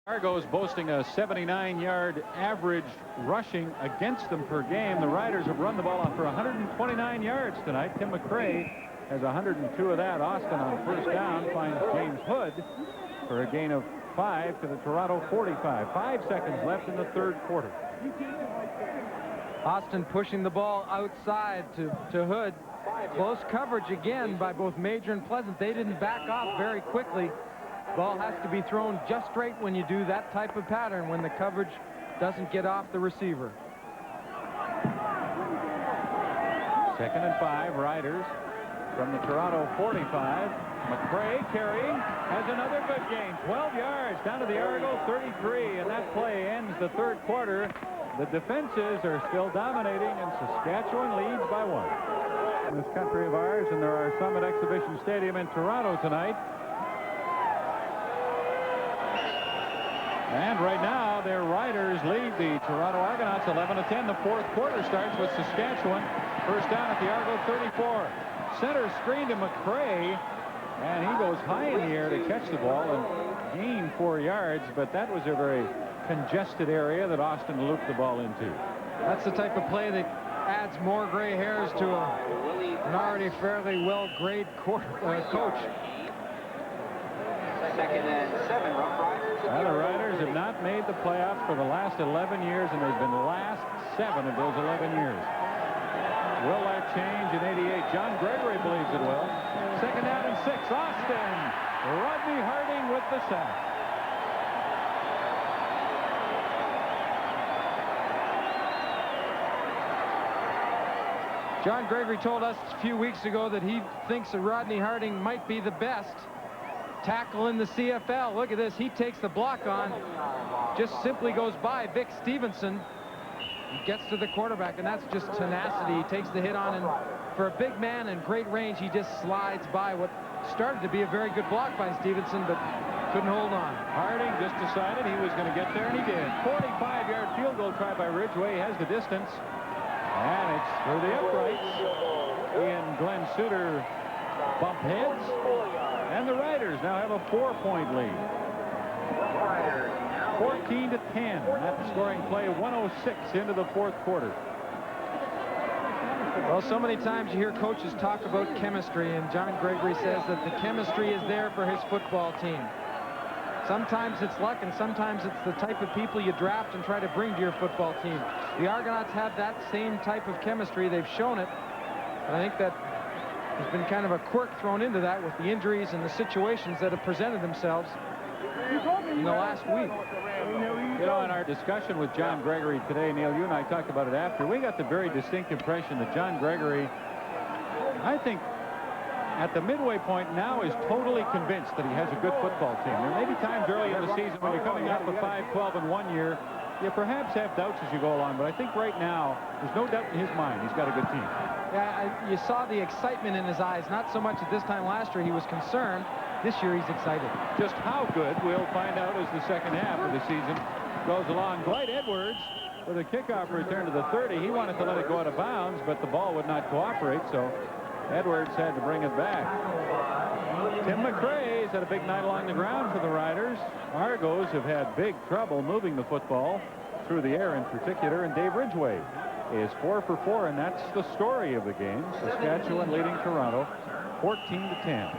The Argos boasting a 79-yard average rushing against them per game. The Riders have run the ball on for 129 yards tonight. Tim McCray has 102 of that. Austin on first down finds James Hood for a gain of 5 to the Toronto 45. 5 seconds left in the third quarter. Austin pushing the ball outside to Hood. Close coverage again by both Major and Pleasant. They didn't back off very quickly. Ball has to be thrown just right when you do that type of pattern, when the coverage doesn't get off the receiver. Second and 5, Riders from the Toronto 45. McCray carrying, has another good gain. 12 yards down to the Argo 33, and that play ends the third quarter. The defenses are still dominating, and Saskatchewan leads by 1. In this country of ours, and there are some at Exhibition Stadium in Toronto tonight. And right now, their Riders lead the Toronto Argonauts 11-10. The fourth quarter starts with Saskatchewan. First down at the Argo 34. Center screen to McCray, and he goes high in the air to catch the ball and gain 4 yards, but that was a very congested area that Austin looped the ball into. That's the type of play that adds more gray hairs to an already fairly well-grade coach. Second and 7, Roughriders. Well, the Riders have not made the playoffs for the last 11 years, and they've been the last 7 of those 11 years. Will that change in 88? John Gregory believes it will. Second down and 6. Austin. Rodney Harding with the sack. John Gregory told us a few weeks ago that he thinks that Rodney Harding might be the best tackle in the CFL. Look at this. He takes the block on, just simply goes by Vic Stevenson. He gets to the quarterback, and that's just tenacity. He takes the hit on, and for a big man and great range, he just slides by what started to be a very good block by Stevenson, but couldn't hold on. Harding just decided he was going to get there, and he did. 45-yard field goal try by Ridgway. He has the distance, and it's through the uprights. He and Glenn Suter bump heads, and the Riders now have a 4-point lead. 14-10. That scoring play, 106 into the fourth quarter. Well, so many times you hear coaches talk about chemistry, and John Gregory says that the chemistry is there for his football team. Sometimes it's luck, and sometimes it's the type of people you draft and try to bring to your football team. The Argonauts have that same type of chemistry. They've shown it. And I think that there's been kind of a quirk thrown into that with the injuries and the situations that have presented themselves in the last week. You know, in our discussion with John Gregory today, Neil, you and I talked about it after, we got the very distinct impression that John Gregory, I think, at the midway point now is totally convinced that he has a good football team. There may be times early in the season when you're coming up with 5-12 in 1 year, you perhaps have doubts as you go along, but I think right now, there's no doubt in his mind he's got a good team. Yeah, you saw the excitement in his eyes. Not so much at this time last year he was concerned. This year he's excited. Just how good, we'll find out as the second half of the season goes along. Dwight Edwards with a kickoff return to the 30. He wanted to let it go out of bounds, but the ball would not cooperate, so Edwards had to bring it back. Tim McRae's had a big night along the ground for the Riders. Argos have had big trouble moving the football through the air in particular, and Dave Ridgway is 4 for 4, and that's the story of the game. Saskatchewan leading Toronto 14-10.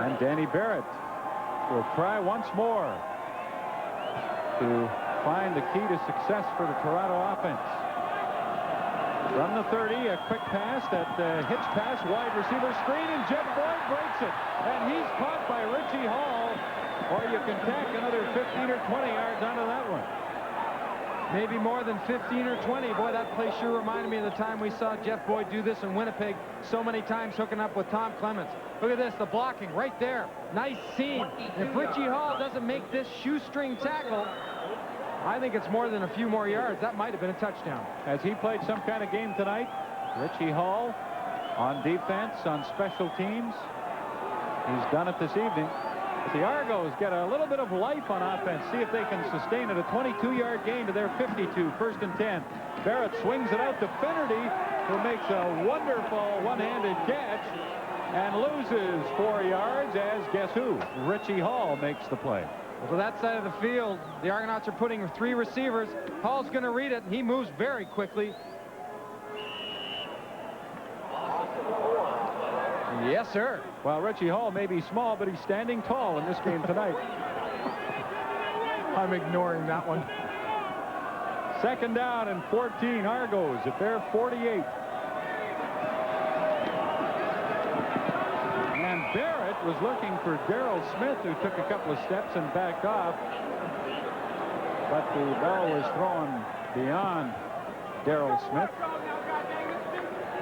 And Danny Barrett will try once more to find the key to success for the Toronto offense. From the 30, a quick pass, that hitch pass, wide receiver screen, and Jeff Boyd breaks it. And he's caught by Richie Hall, or you can tack another 15 or 20 yards onto that one. Maybe more than 15 or 20. Boy, that play sure reminded me of the time we saw Jeff Boyd do this in Winnipeg so many times, hooking up with Tom Clements. Look at this, the blocking right there. Nice seam. If Richie Hall doesn't make this shoestring tackle, I think it's more than a few more yards. That might have been a touchdown. Has he played some kind of game tonight? Richie Hall on defense, on special teams. He's done it this evening. But the Argos get a little bit of life on offense. See if they can sustain it. A 22-yard gain to their 52, 1st and 10. Barrett swings it out to Finnerty, who makes a wonderful one-handed catch and loses 4 yards as, guess who? Richie Hall makes the play. To that side of the field, the Argonauts are putting 3 receivers. Hall's going to read it, and he moves very quickly. Yes, sir. Well, Richie Hall may be small, but he's standing tall in this game tonight. I'm ignoring that one. 2nd down and 14. Argos at their 48. And Barrett was looking for Darrell Smith, who took a couple of steps and backed off. But the ball was thrown beyond Darrell Smith.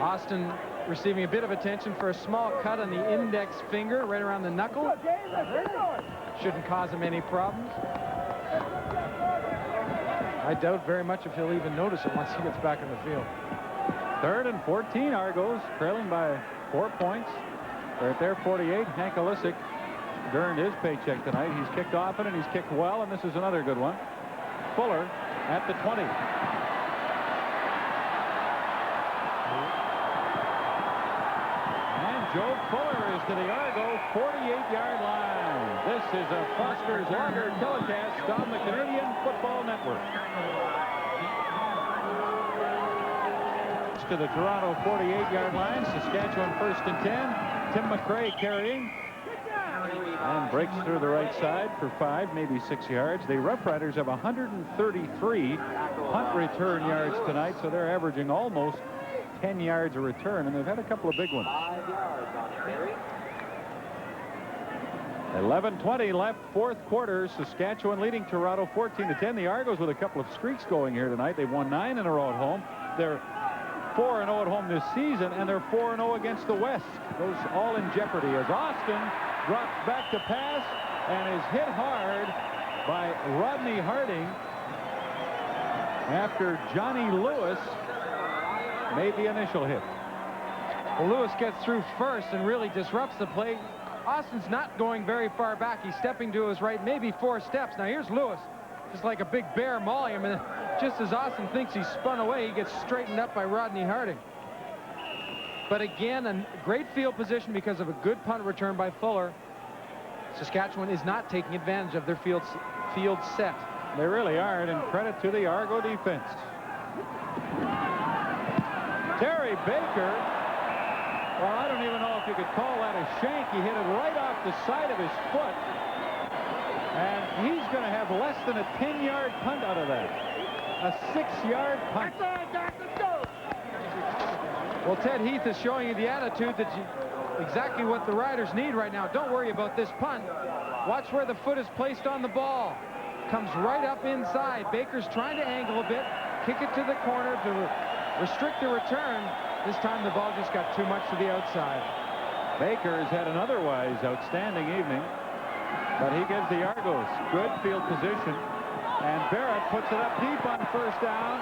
Austin receiving a bit of attention for a small cut on the index finger right around the knuckle. Shouldn't cause him any problems. I doubt very much if he'll even notice it once he gets back in the field. 3rd and 14. Argos trailing by 4 points. They're at their 48. Hank Olisic earned his paycheck tonight. He's kicked often and he's kicked well, and this is another good one. Fuller at the 20. Joe Fuller is to the Argo 48-yard line. This is a Foster's Lager telecast on the Canadian Football Network. To the Toronto 48-yard line. Saskatchewan 1st and 10. Tim McRae carrying. And breaks through the right side for 5, maybe 6 yards. The Roughriders have 133 punt return yards tonight, so they're averaging almost 10 yards a return, and they've had a couple of big ones. 11:20 left, 4th quarter. Saskatchewan leading Toronto 14-10. The Argos with a couple of streaks going here tonight. They've won 9 in a row at home. They're 4-0 at home this season, and they're 4-0 against the West. Those all in jeopardy as Austin drops back to pass and is hit hard by Rodney Harding after Johnny Lewis made the initial hit. Well, Lewis gets through first and really disrupts the play. Austin's not going very far back. He's stepping to his right, maybe 4 steps. Now here's Lewis, just like a big bear mauling him, and just as Austin thinks he's spun away, he gets straightened up by Rodney Harding. But again, a great field position because of a good punt return by Fuller. Saskatchewan is not taking advantage of their field set. They really aren't, and credit to the Argo defense. Terry Baker, well, I don't even know if you could call that a shank. He hit it right off the side of his foot. And he's going to have less than a 10-yard punt out of that. A 6-yard punt. Well, Ted Heath is showing you the attitude that exactly what the Riders need right now. Don't worry about this punt. Watch where the foot is placed on the ball. Comes right up inside. Baker's trying to angle a bit, kick it to the corner to restrict the return. This time the ball just got too much to the outside. Baker has had an otherwise outstanding evening, but he gives the Argos good field position, and Barrett puts it up deep on first down,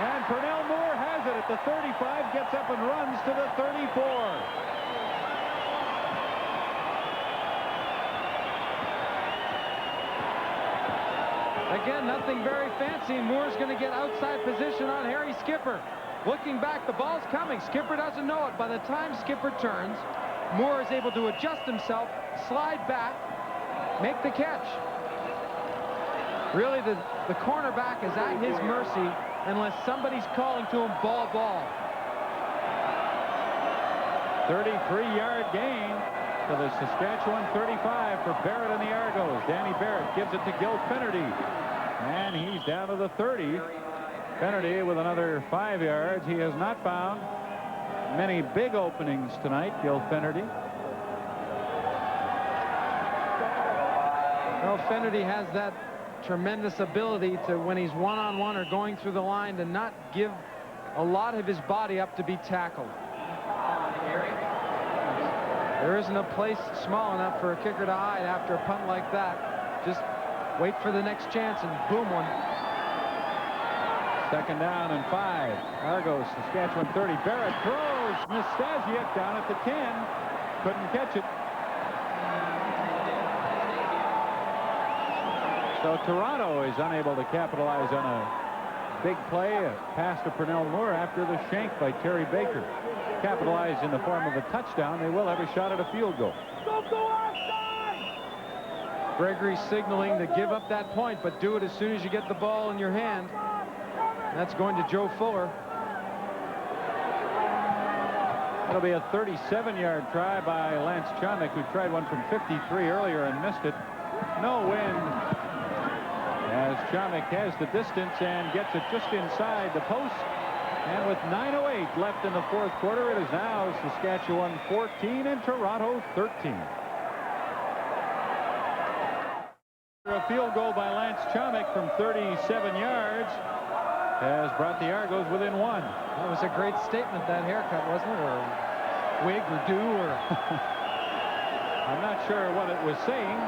and Pernell Moore has it at the 35, gets up and runs to the 34. Again, nothing very fancy. Moore's going to get outside position on Harry Skipper. Looking back, the ball's coming. Skipper doesn't know it. By the time Skipper turns, Moore is able to adjust himself, slide back, make the catch. Really, the cornerback is at his mercy unless somebody's calling to him ball. 33-yard gain to the Saskatchewan 35 for Barrett and the Argos. Danny Barrett gives it to Gil Finnerty, and he's down to the 30. Finnerty with another 5 yards. He has not found many big openings tonight, Gil Finnerty. Well, Finnerty has that tremendous ability to, when he's one-on-one or going through the line, to not give a lot of his body up to be tackled. There isn't a place small enough for a kicker to hide after a punt like that. Just wait for the next chance and boom one. Second down and 5. Argos, Saskatchewan 30. Barrett throws. Nastasiuk down at the 10. Couldn't catch it. So Toronto is unable to capitalize on a big play, a pass to Pernell Moore after the shank by Terry Baker. Capitalized in the form of a touchdown. They will have a shot at a field goal. Gregory signaling to give up that point, but do it as soon as you get the ball in your hand. That's going to Joe Fuller. That'll be a 37-yard try by Lance Chomick, who tried one from 53 earlier and missed it. No wind, as Chomick has the distance and gets it just inside the post. And with 9:08 left in the fourth quarter, it is now Saskatchewan 14 and Toronto 13. A field goal by Lance Chomick from 37 yards has brought the Argos within 1. That was a great statement, that haircut, wasn't it? Or wig or do or... I'm not sure what it was saying.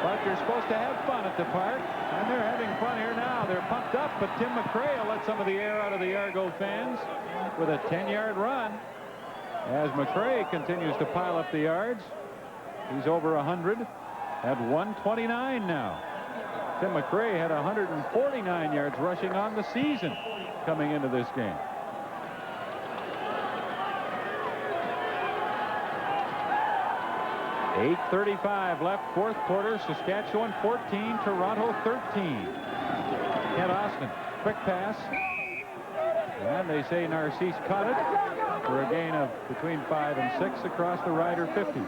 But you're supposed to have fun at the park, and they're having fun here now. They're pumped up, but Tim McRae will let some of the air out of the Argo fans with a 10-yard run as McRae continues to pile up the yards. He's over 100 at 129 now. Tim McRae had 149 yards rushing on the season coming into this game. .8:35 left, fourth quarter. Saskatchewan 14, Toronto 13. Kent Austin, quick pass. And they say Narcisse caught it for a gain of between 5 and 6 across the Rider 50.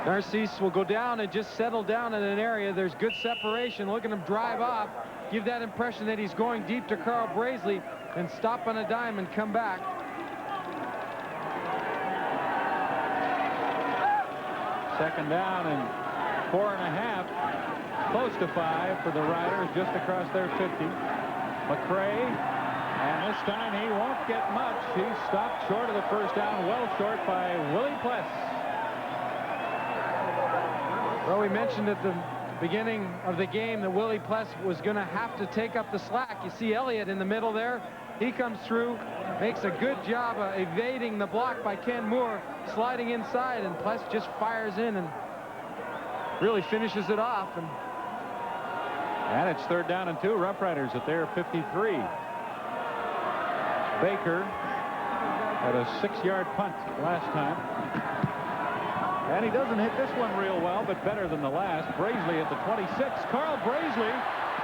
Narcisse will go down and just settle down in an area. There's good separation. Look at him drive off. Give that impression that he's going deep to Carl Brazeley and stop on a dime and come back. Second down and 4.5. Close to 5 for the Riders just across their 50. McRae, and this time he won't get much. He's stopped short of the first down, well short by Willie Pless. Well, we mentioned at the beginning of the game that Willie Pless was going to have to take up the slack. You see Elliott in the middle there. He comes through, makes a good job of evading the block by Ken Moore, sliding inside, and Pless just fires in and really finishes it off. And it's third down and 2. Roughriders at their 53. Baker had a 6-yard punt last time. And he doesn't hit this one real well, but better than the last. Brazeley at the 26. Carl Brazeley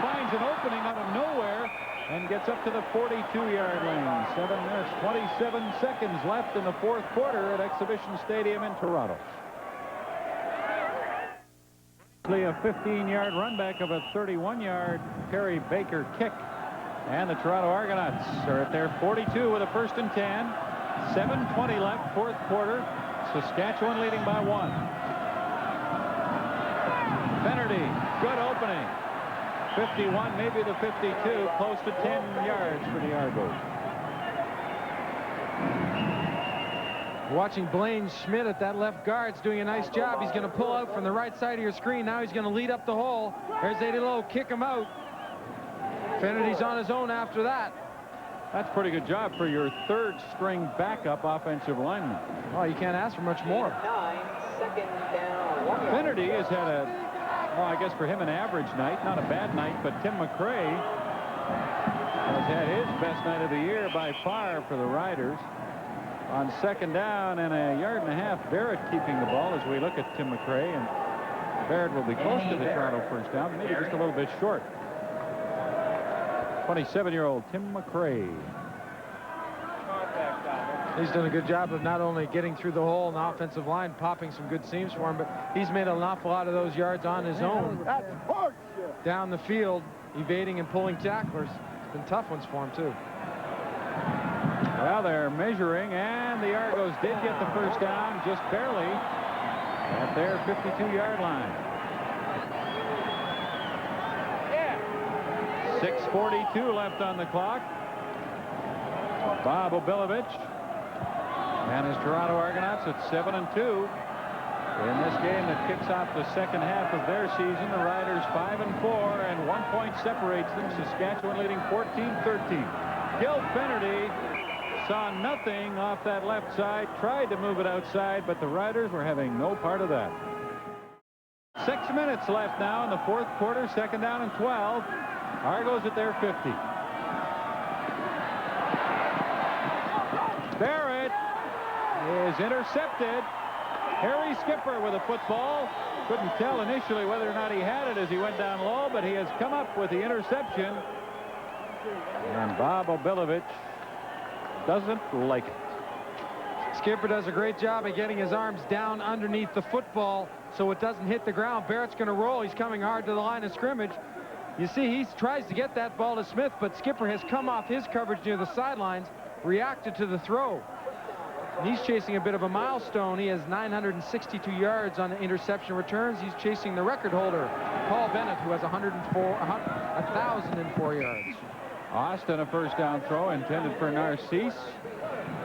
finds an opening out of nowhere and gets up to the 42-yard line. 7 minutes, 27 seconds left in the fourth quarter at Exhibition Stadium in Toronto. A 15-yard run back of a 31-yard Terry Baker kick. And the Toronto Argonauts are at their 42 with a 1st and 10. 7:20 left, fourth quarter. Saskatchewan leading by 1. Finnerty, good opening. 51, maybe the 52, close to 10 yards for the Argos. Watching Blaine Schmidt at that left guard's doing a nice job. He's going to pull out from the right side of your screen. Now he's going to lead up the hole. There's Eddie Lowe, kick him out. Finnerty's on his own after that. That's a pretty good job for your third string backup offensive lineman. Oh, you can't ask for much more. 9, second down, 1 yard. Finnerty has had a, well, I guess for him an average night, not a bad night, but Tim McRae has had his best night of the year by far for the Riders. On second down and a yard and a half, Barrett keeping the ball as we look at Tim McRae, and Barrett will be close to the Toronto first down, maybe just a little bit short. 27-year-old Tim McRae. He's done a good job of not only getting through the hole in the offensive line, popping some good seams for him, but he's made an awful lot of those yards on his own. Down the field, evading and pulling tacklers. It's been tough ones for him, too. Well, they're measuring, and the Argos did get the first down just barely at their 52-yard line. 6:42 left on the clock. Bob Obilovich and his Toronto Argonauts at 7-2. In this game that kicks off the second half of their season, the Riders 5-4, and 1 point separates them. Saskatchewan leading 14-13. Gil Finnerty saw nothing off that left side, tried to move it outside, but the Riders were having no part of that. 6 minutes left now in the fourth quarter, second down and 12. Argos at their 50. Barrett is intercepted. Harry Skipper with a football. Couldn't tell initially whether or not he had it as he went down low, but he has come up with the interception. And Bob Obilovich doesn't like it. Skipper does a great job of getting his arms down underneath the football so it doesn't hit the ground. Barrett's going to roll. He's coming hard to the line of scrimmage. You see, he tries to get that ball to Smith, but Skipper has come off his coverage near the sidelines, reacted to the throw. And he's chasing a bit of a milestone. He has 962 yards on the interception returns. He's chasing the record holder, Paul Bennett, who has 1,004 yards. Austin, a first down throw intended for Narcisse.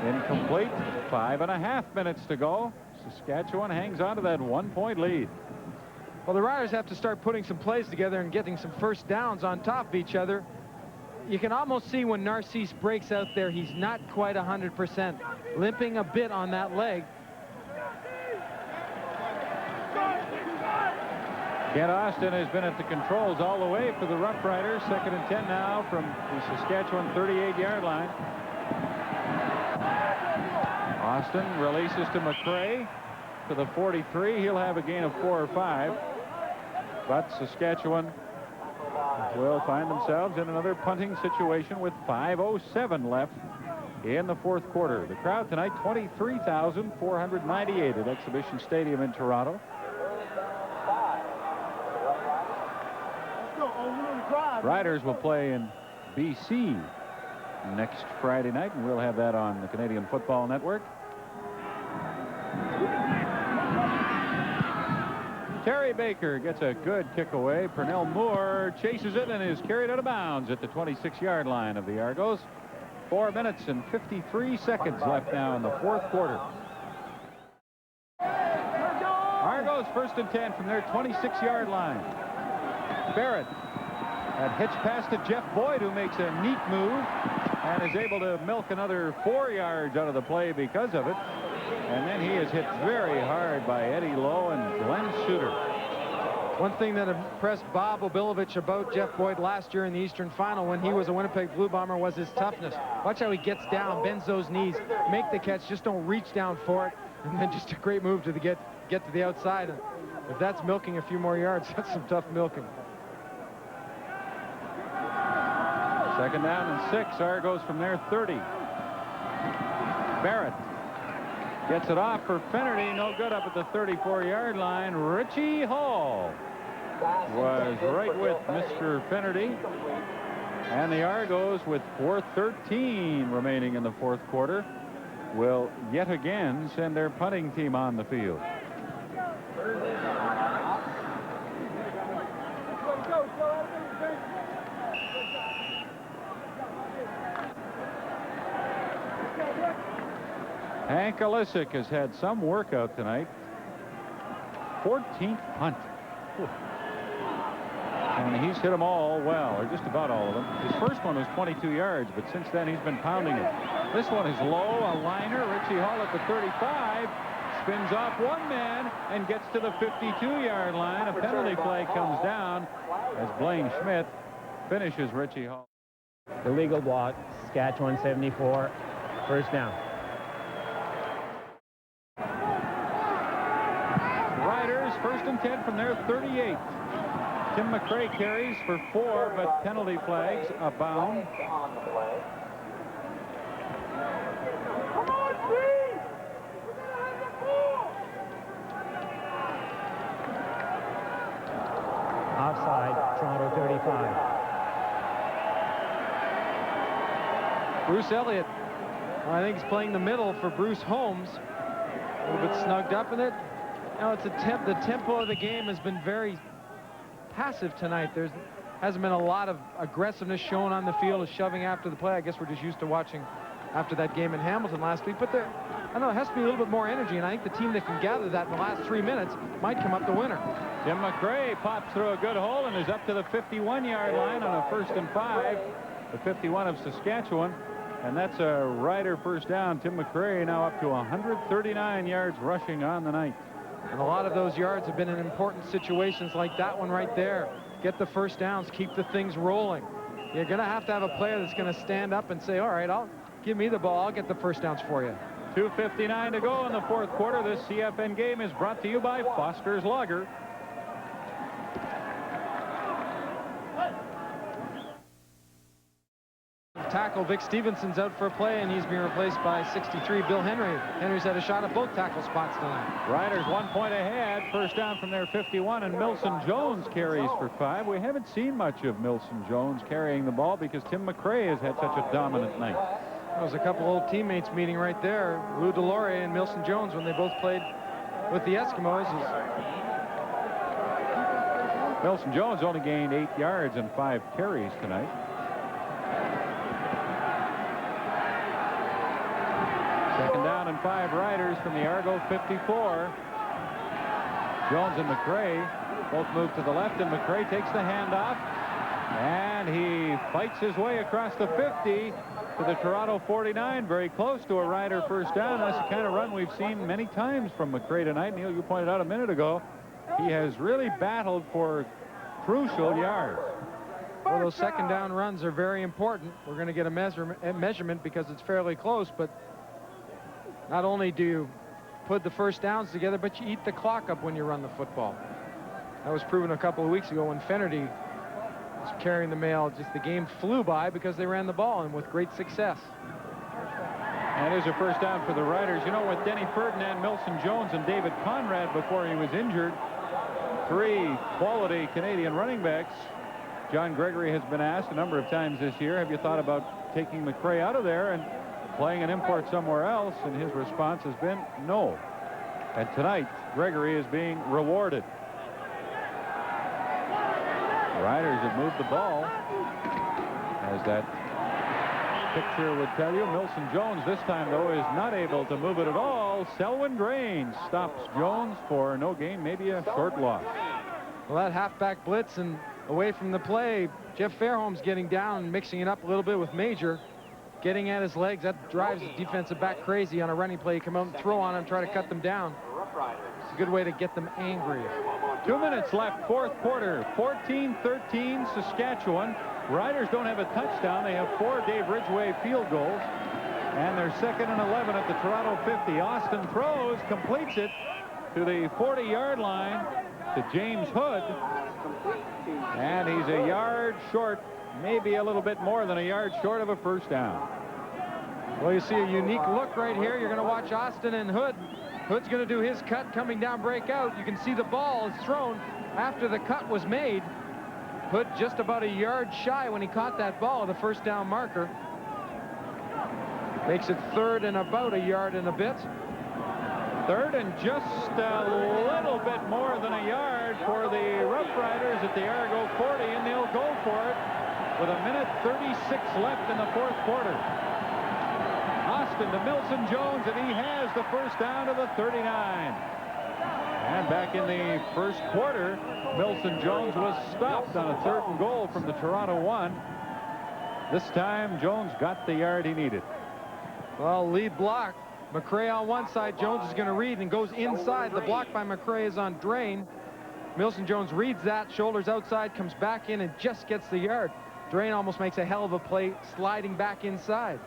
Incomplete. 5.5 minutes to go. Saskatchewan hangs on to that 1 point lead. Well, the Riders have to start putting some plays together and getting some first downs on top of each other. You can almost see when Narcisse breaks out there, he's not quite 100%, limping a bit on that leg. Kent Austin has been at the controls all the way for the Roughriders. 2nd and 10 now from the Saskatchewan 38-yard line. Austin releases to McRae to the 43. He'll have a gain of 4 or 5. But Saskatchewan will find themselves in another punting situation with 5:07 left in the fourth quarter. The crowd tonight, 23,498 at Exhibition Stadium in Toronto. Riders will play in BC next Friday night, and we'll have that on the Canadian Football Network. Terry Baker gets a good kick away. Pernell Moore chases it and is carried out of bounds at the 26-yard line of the Argos. 4 minutes and 53 seconds left now in the fourth quarter. Argos 1st and 10 from their 26-yard line. Barrett. That hitch pass to Jeff Boyd, who makes a neat move and is able to milk another 4 yards out of the play because of it. And then he is hit very hard by Eddie Lowe and Glenn Suter. One thing that impressed Bob Obilovich about Jeff Boyd last year in the Eastern Final when he was a Winnipeg Blue Bomber was his toughness. Watch how he gets down, bends those knees, make the catch, just don't reach down for it, and then just a great move to get to the outside. And if that's milking a few more yards, that's some tough milking. 2nd down and 6. Argos from their 30. Barrett gets it off for Finnerty. No good up at the 34-yard line. Richie Hall was right with Mr. Finnerty. And the Argos with 4:13 remaining in the fourth quarter will yet again send their punting team on the field. Hank Alisic has had some workout tonight. 14th punt. And he's hit them all well, or just about all of them. His first one was 22 yards, but since then he's been pounding it. This one is low, a liner. Richie Hall at the 35. Spins off one man and gets to the 52-yard line. A penalty flag comes down as Blaine Schmidt finishes Richie Hall. Illegal block, Saskatchewan 74, first down. Riders first and 10 from their 38. Tim McRae carries for 4, but penalty flags abound. Offside, Toronto 35. Bruce Elliott, I think he's playing the middle for Bruce Holmes. A little bit snugged up in it. Now it's the tempo of the game has been very passive tonight. There hasn't been a lot of aggressiveness shown on the field, of shoving after the play. I guess we're just used to watching after that game in Hamilton last week. But I don't know, it has to be a little bit more energy, and I think the team that can gather that in the last 3 minutes might come up the winner. Tim McRae pops through a good hole and is up to the 51-yard line on a 1st and 5. The 51 of Saskatchewan. And that's a Rider first down. Tim McRae now up to 139 yards rushing on the night. And a lot of those yards have been in important situations like that one right there. Get the first downs, keep the things rolling. You're going to have a player that's going to stand up and say, all right, give me the ball. I'll get the first downs for you. 2:59 to go in the 4th quarter. This CFN game is brought to you by Foster's Lager. Tackle Vic Stevenson's out for a play, and he's being replaced by 63 Bill Henry. Henry's had a shot at both tackle spots tonight. Riders 1 point ahead. First down from their 51, and Milson Jones carries for 5. We haven't seen much of Milson Jones carrying the ball because Tim McRae has had such a dominant night. There was a couple old teammates meeting right there, Lou Delorier and Milson Jones, when they both played with the Eskimos. Milson Jones only gained 8 yards and 5 carries tonight. Second down and 5 Riders from the Argo 54. Jones and McRae both move to the left, and McRae takes the handoff, and he fights his way across the 50 to the Toronto 49, very close to a Rider first down. That's the kind of run we've seen many times from McRae tonight. Neil, you pointed out a minute ago, he has really battled for crucial yards. Well, those second down runs are very important. We're going to get a measurement because it's fairly close, but not only do you put the first downs together, but you eat the clock up when you run the football. That was proven a couple of weeks ago when Fennerty was carrying the mail. Just the game flew by because they ran the ball, and with great success. And there's a first down for the Riders. You know, with Denny Ferdinand, Milson Jones, and David Conrad before he was injured, 3 quality Canadian running backs. John Gregory has been asked a number of times this year, have you thought about taking McRae out of there and playing an import somewhere else? And his response has been no. And tonight, Gregory is being rewarded. The Riders have moved the ball, as that picture would tell you. Milson Jones this time, though, is not able to move it at all. Selwyn Drain stops Jones for no gain, maybe a short loss. Well, that halfback blitz and away from the play, Jeff Fairholm's getting down and mixing it up a little bit with Major. Getting at his legs, that drives the defensive back crazy on a running play. You come out and throw on him, try to cut them down. It's a good way to get them angry. 2 minutes left, 4th quarter. 14-13 Saskatchewan. Riders don't have a touchdown. They have 4 Dave Ridgway field goals. And they're 2nd and 11 at the Toronto 50. Austin throws, completes it to the 40-yard line to James Hood. And he's a yard short, maybe a little bit more than a yard short of a first down. Well, you see a unique look right here. You're going to watch Austin and Hood. Hood's going to do his cut, coming down, break out. You can see the ball is thrown after the cut was made. Hood just about a yard shy when he caught that ball, the first down marker. Makes it third and about a yard and a bit. Third and just a little bit more than a yard for the Roughriders at the Argo 40, and they'll go for it with 1:36 left in the fourth quarter. Austin to Milson Jones, and he has the first down to the 39. And back in the first quarter, Milson Jones was stopped on a 3rd and goal from the Toronto 1. This time, Jones got the yard he needed. Well, lead block. McRae on one side. Jones is going to read and goes inside. The block by McRae is on Drain. Milson Jones reads that, shoulders outside, comes back in and just gets the yard. Drain almost makes a hell of a play sliding back inside.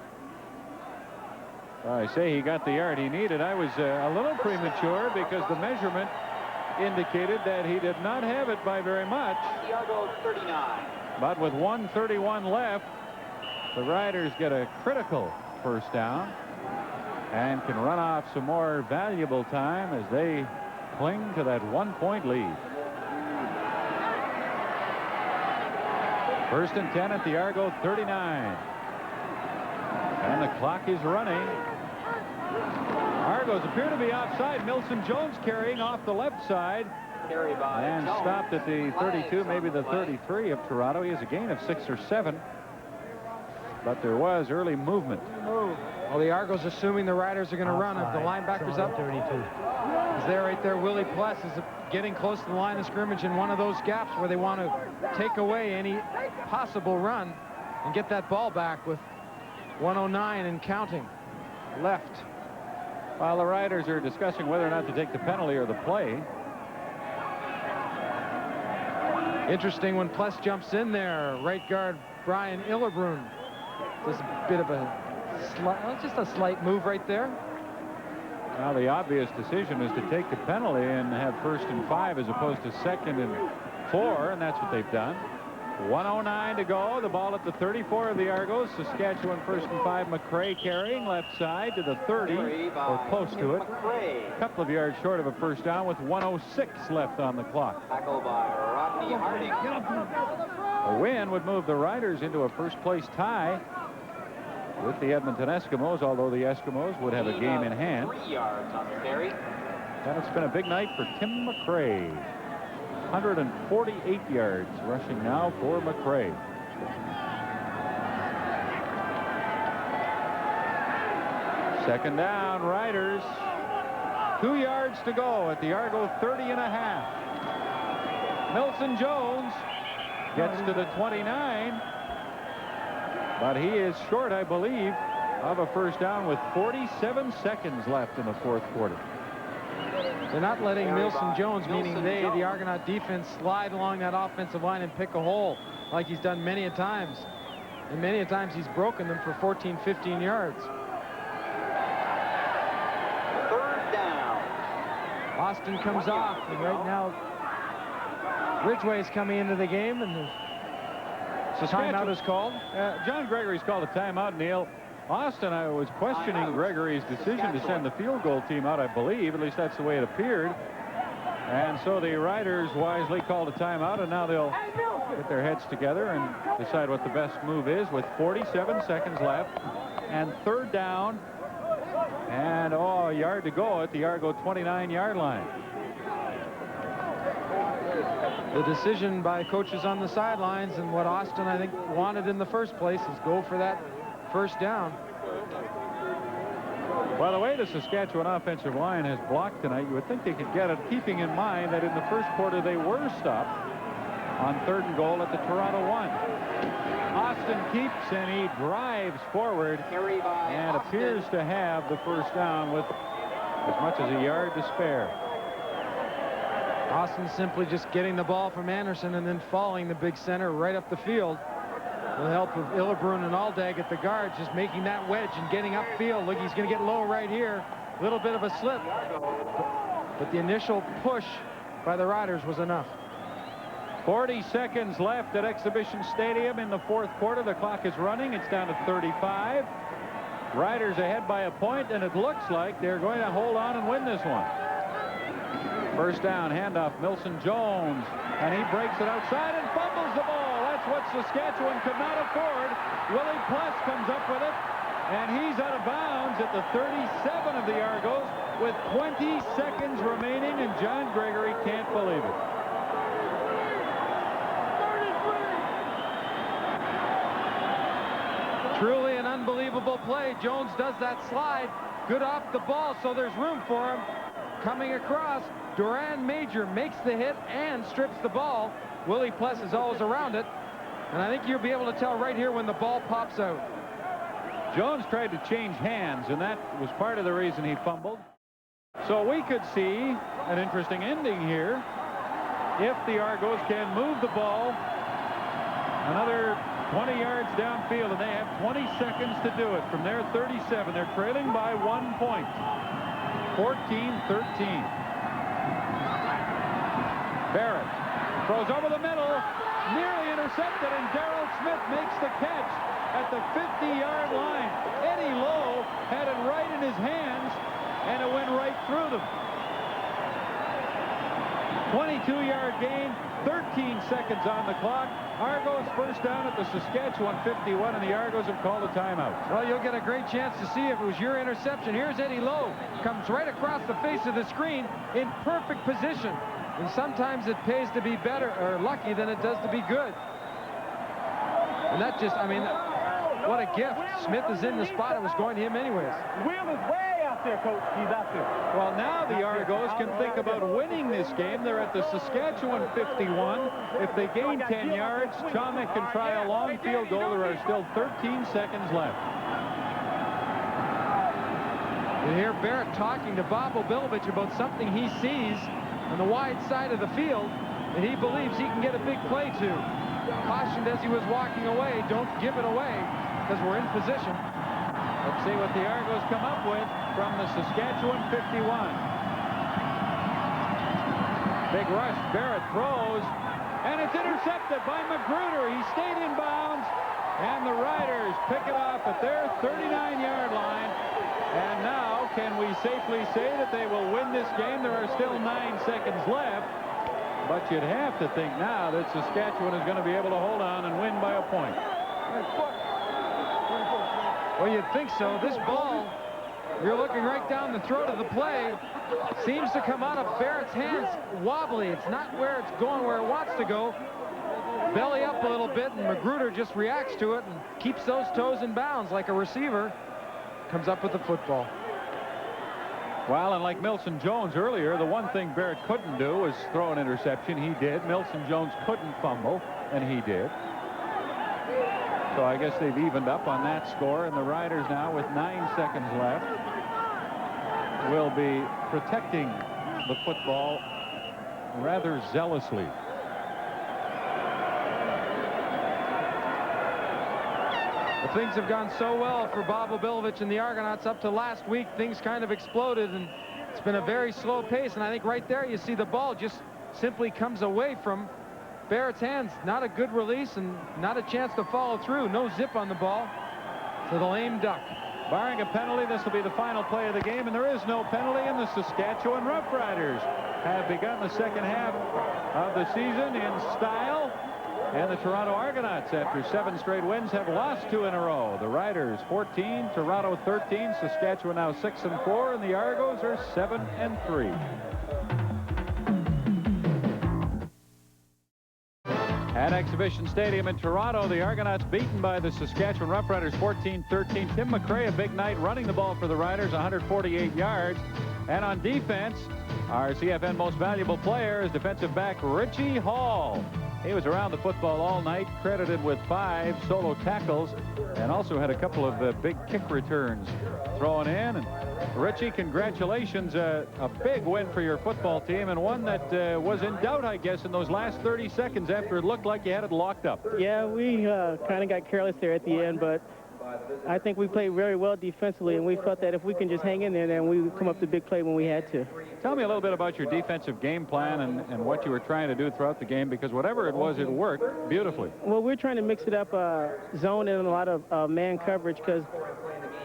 I say he got the yard he needed. I was a little premature because the measurement indicated that he did not have it by very much. Argo 39. But with 1:31 left, the Riders get a critical first down and can run off some more valuable time as they cling to that 1-point lead. 1st and 10 at the Argo 39. And the clock is running. Argos appear to be offside. Milson Jones carrying off the left side. And stopped at the 32, maybe the 33 of Toronto. He has a gain of 6 or 7. But there was early movement. Well, the Argos assuming the Riders are going to run. If the linebackers up, 32. He's there right there. Willie Pless is getting close to the line of scrimmage in one of those gaps where they want to take away any possible run and get that ball back with 1:09 and counting left. While the Riders are discussing whether or not to take the penalty or the play. Interesting when Pless jumps in there. Right guard Brian Illebrun does a bit of a just a slight move right there. Now the obvious decision is to take the penalty and have 1st and 5 as opposed to 2nd and 4, and that's what they've done. 1:09 to go. The ball at the 34 of the Argos. Saskatchewan 1st and 5. McRae carrying left side to the 30 or close to it. A couple of yards short of a first down with 1:06 left on the clock. Tackled by Rodney Harding. A win would move the Riders into a first-place tie with the Edmonton Eskimos, although the Eskimos would have a game in hand. 3 yards on the carry. And it's been a big night for Tim McRae. 148 yards rushing now for McRae. Second down, Riders. 2 yards to go at the Argo 30.5. Milson Jones gets to the 29. But he is short, I believe, of a first down with 47 seconds left in the fourth quarter. They're not letting Milson Jones, meaning the Argonaut defense, slide along that offensive line and pick a hole like he's done many a times. And many a times he's broken them for 14, 15 yards. 3rd down. Austin comes off, and right now Ridgway's coming into the game, and the timeout is called. John Gregory's called a timeout, Neil. Austin, I was questioning Gregory's decision to send the field goal team out, I believe. At least that's the way it appeared. And so the Riders wisely called a timeout, and now they'll get their heads together and decide what the best move is with 47 seconds left and 3rd down and a yard to go at the Argo 29-yard line. The decision by coaches on the sidelines, and what Austin, I think, wanted in the first place is go for that first down. Well, the way the Saskatchewan offensive line has blocked tonight, you would think they could get it, keeping in mind that in the first quarter they were stopped on 3rd and goal at the Toronto 1. Austin keeps, and he drives forward and appears to have the first down with as much as a yard to spare. Austin simply just getting the ball from Anderson and then following the big center right up the field. With the help of Illebrun and Aldag at the guards, just making that wedge and getting upfield. Look, he's going to get low right here. A little bit of a slip. But the initial push by the Riders was enough. 40 seconds left at Exhibition Stadium in the fourth quarter. The clock is running. It's down to 35. Riders ahead by a point, and it looks like they're going to hold on and win this one. First down, handoff, Milson Jones, and he breaks it outside and fumbles the ball. That's what Saskatchewan could not afford. Willie Pless comes up with it, And he's out of bounds at the 37 of the Argos with 20 seconds remaining, and John Gregory can't believe it. Truly an unbelievable play. Jones does that slide. Good off the ball, so there's room for him. Coming across, Duran Major makes the hit and strips the ball. Willie Pless is always around it. And I think you'll be able to tell right here when the ball pops out. Jones tried to change hands, and that was part of the reason he fumbled. So we could see an interesting ending here if the Argos can move the ball another 20 yards downfield, and they have 20 seconds to do it from their 37. They're trailing by 1 point, 14-13. Barrett throws over the middle, nearly intercepted, and Darrell Smith makes the catch at the 50-yard line. Eddie Lowe had it right in his hands, and it went right through them. 22-yard gain, 13 seconds on the clock. Argos first down at the Saskatchewan 51, and the Argos have called a timeout. Well, you'll get a great chance to see if it was your interception. Here's Eddie Lowe. Comes right across the face of the screen in perfect position. And sometimes it pays to be better or lucky than it does to be good. And that just, I mean, what a gift. Smith is in the spot. It was going to him anyways. Will is way out there, Coach. He's out there. Well, now the Argos can think about winning this game. They're at the Saskatchewan 51. If they gain 10 yards, Chomick can try a long field goal. There are still 13 seconds left. You hear Barrett talking to Bob Obilovich about something he sees on the wide side of the field that he believes he can get a big play to. Cautioned as he was walking away, don't give it away because we're in position. Let's see what the Argos come up with from the Saskatchewan 51. Big rush. Barrett throws, and it's intercepted by Magruder. He stayed in bounds, and the Riders pick it off at their 39-yard line. And now, can we safely say that they will win this game? There are still 9 seconds left. But you'd have to think now that Saskatchewan is going to be able to hold on and win by a point. Well, you'd think so. This ball, you're looking right down the throat of the play, seems to come out of Barrett's hands wobbly. It's not where it's going where it wants to go. Belly up a little bit, and Magruder just reacts to it and keeps those toes in bounds like a receiver. Comes up with the football. Well, and like Milson Jones earlier, the one thing Barrett couldn't do was throw an interception. He did. Milson Jones couldn't fumble, and he did. So I guess they've evened up on that score, and the Riders now, with 9 seconds left, will be protecting the football rather zealously. Things have gone so well for Bob Obilovich and the Argonauts up to last week. Things kind of exploded, and it's been a very slow pace. And I think right there you see the ball just simply comes away from Barrett's hands. Not a good release and not a chance to follow through. No zip on the ball to the lame duck. Barring a penalty, this will be the final play of the game, and there is no penalty, and the Saskatchewan Roughriders have begun the second half of the season in style. And the Toronto Argonauts, after 7 straight wins, have lost 2 in a row. The Riders 14, Toronto 13, Saskatchewan now 6-4, and the Argos are 7-3. At Exhibition Stadium in Toronto, the Argonauts beaten by the Saskatchewan Roughriders 14-13. Tim McRae, a big night, running the ball for the Riders, 148 yards. And on defense, our CFN most valuable player is defensive back Richie Hall. He was around the football all night, credited with 5 solo tackles, and also had a couple of big kick returns thrown in. And Richie, congratulations. A big win for your football team, and one that was in doubt, I guess, in those last 30 seconds after it looked like you had it locked up. Yeah, we kind of got careless there at the end, but I think we played very well defensively, and we felt that if we can just hang in there, then we would come up with a big play when we had to. Tell me a little bit about your defensive game plan and what you were trying to do throughout the game, because whatever it was, it worked beautifully. Well, we're trying to mix it up, zone and a lot of man coverage, because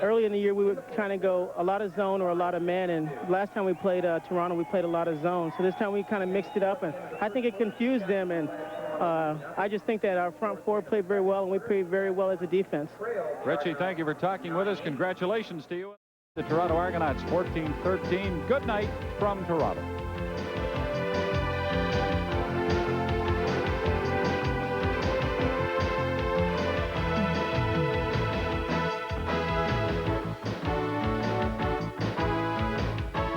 early in the year we would kind of go a lot of zone or a lot of man, and last time we played Toronto, we played a lot of zone. So this time we kind of mixed it up, and I think it confused them, and I just think that our front four played very well, and we played very well as a defense. Richie, thank you for talking with us. Congratulations to you. The Toronto Argonauts 14-13. Good night from Toronto.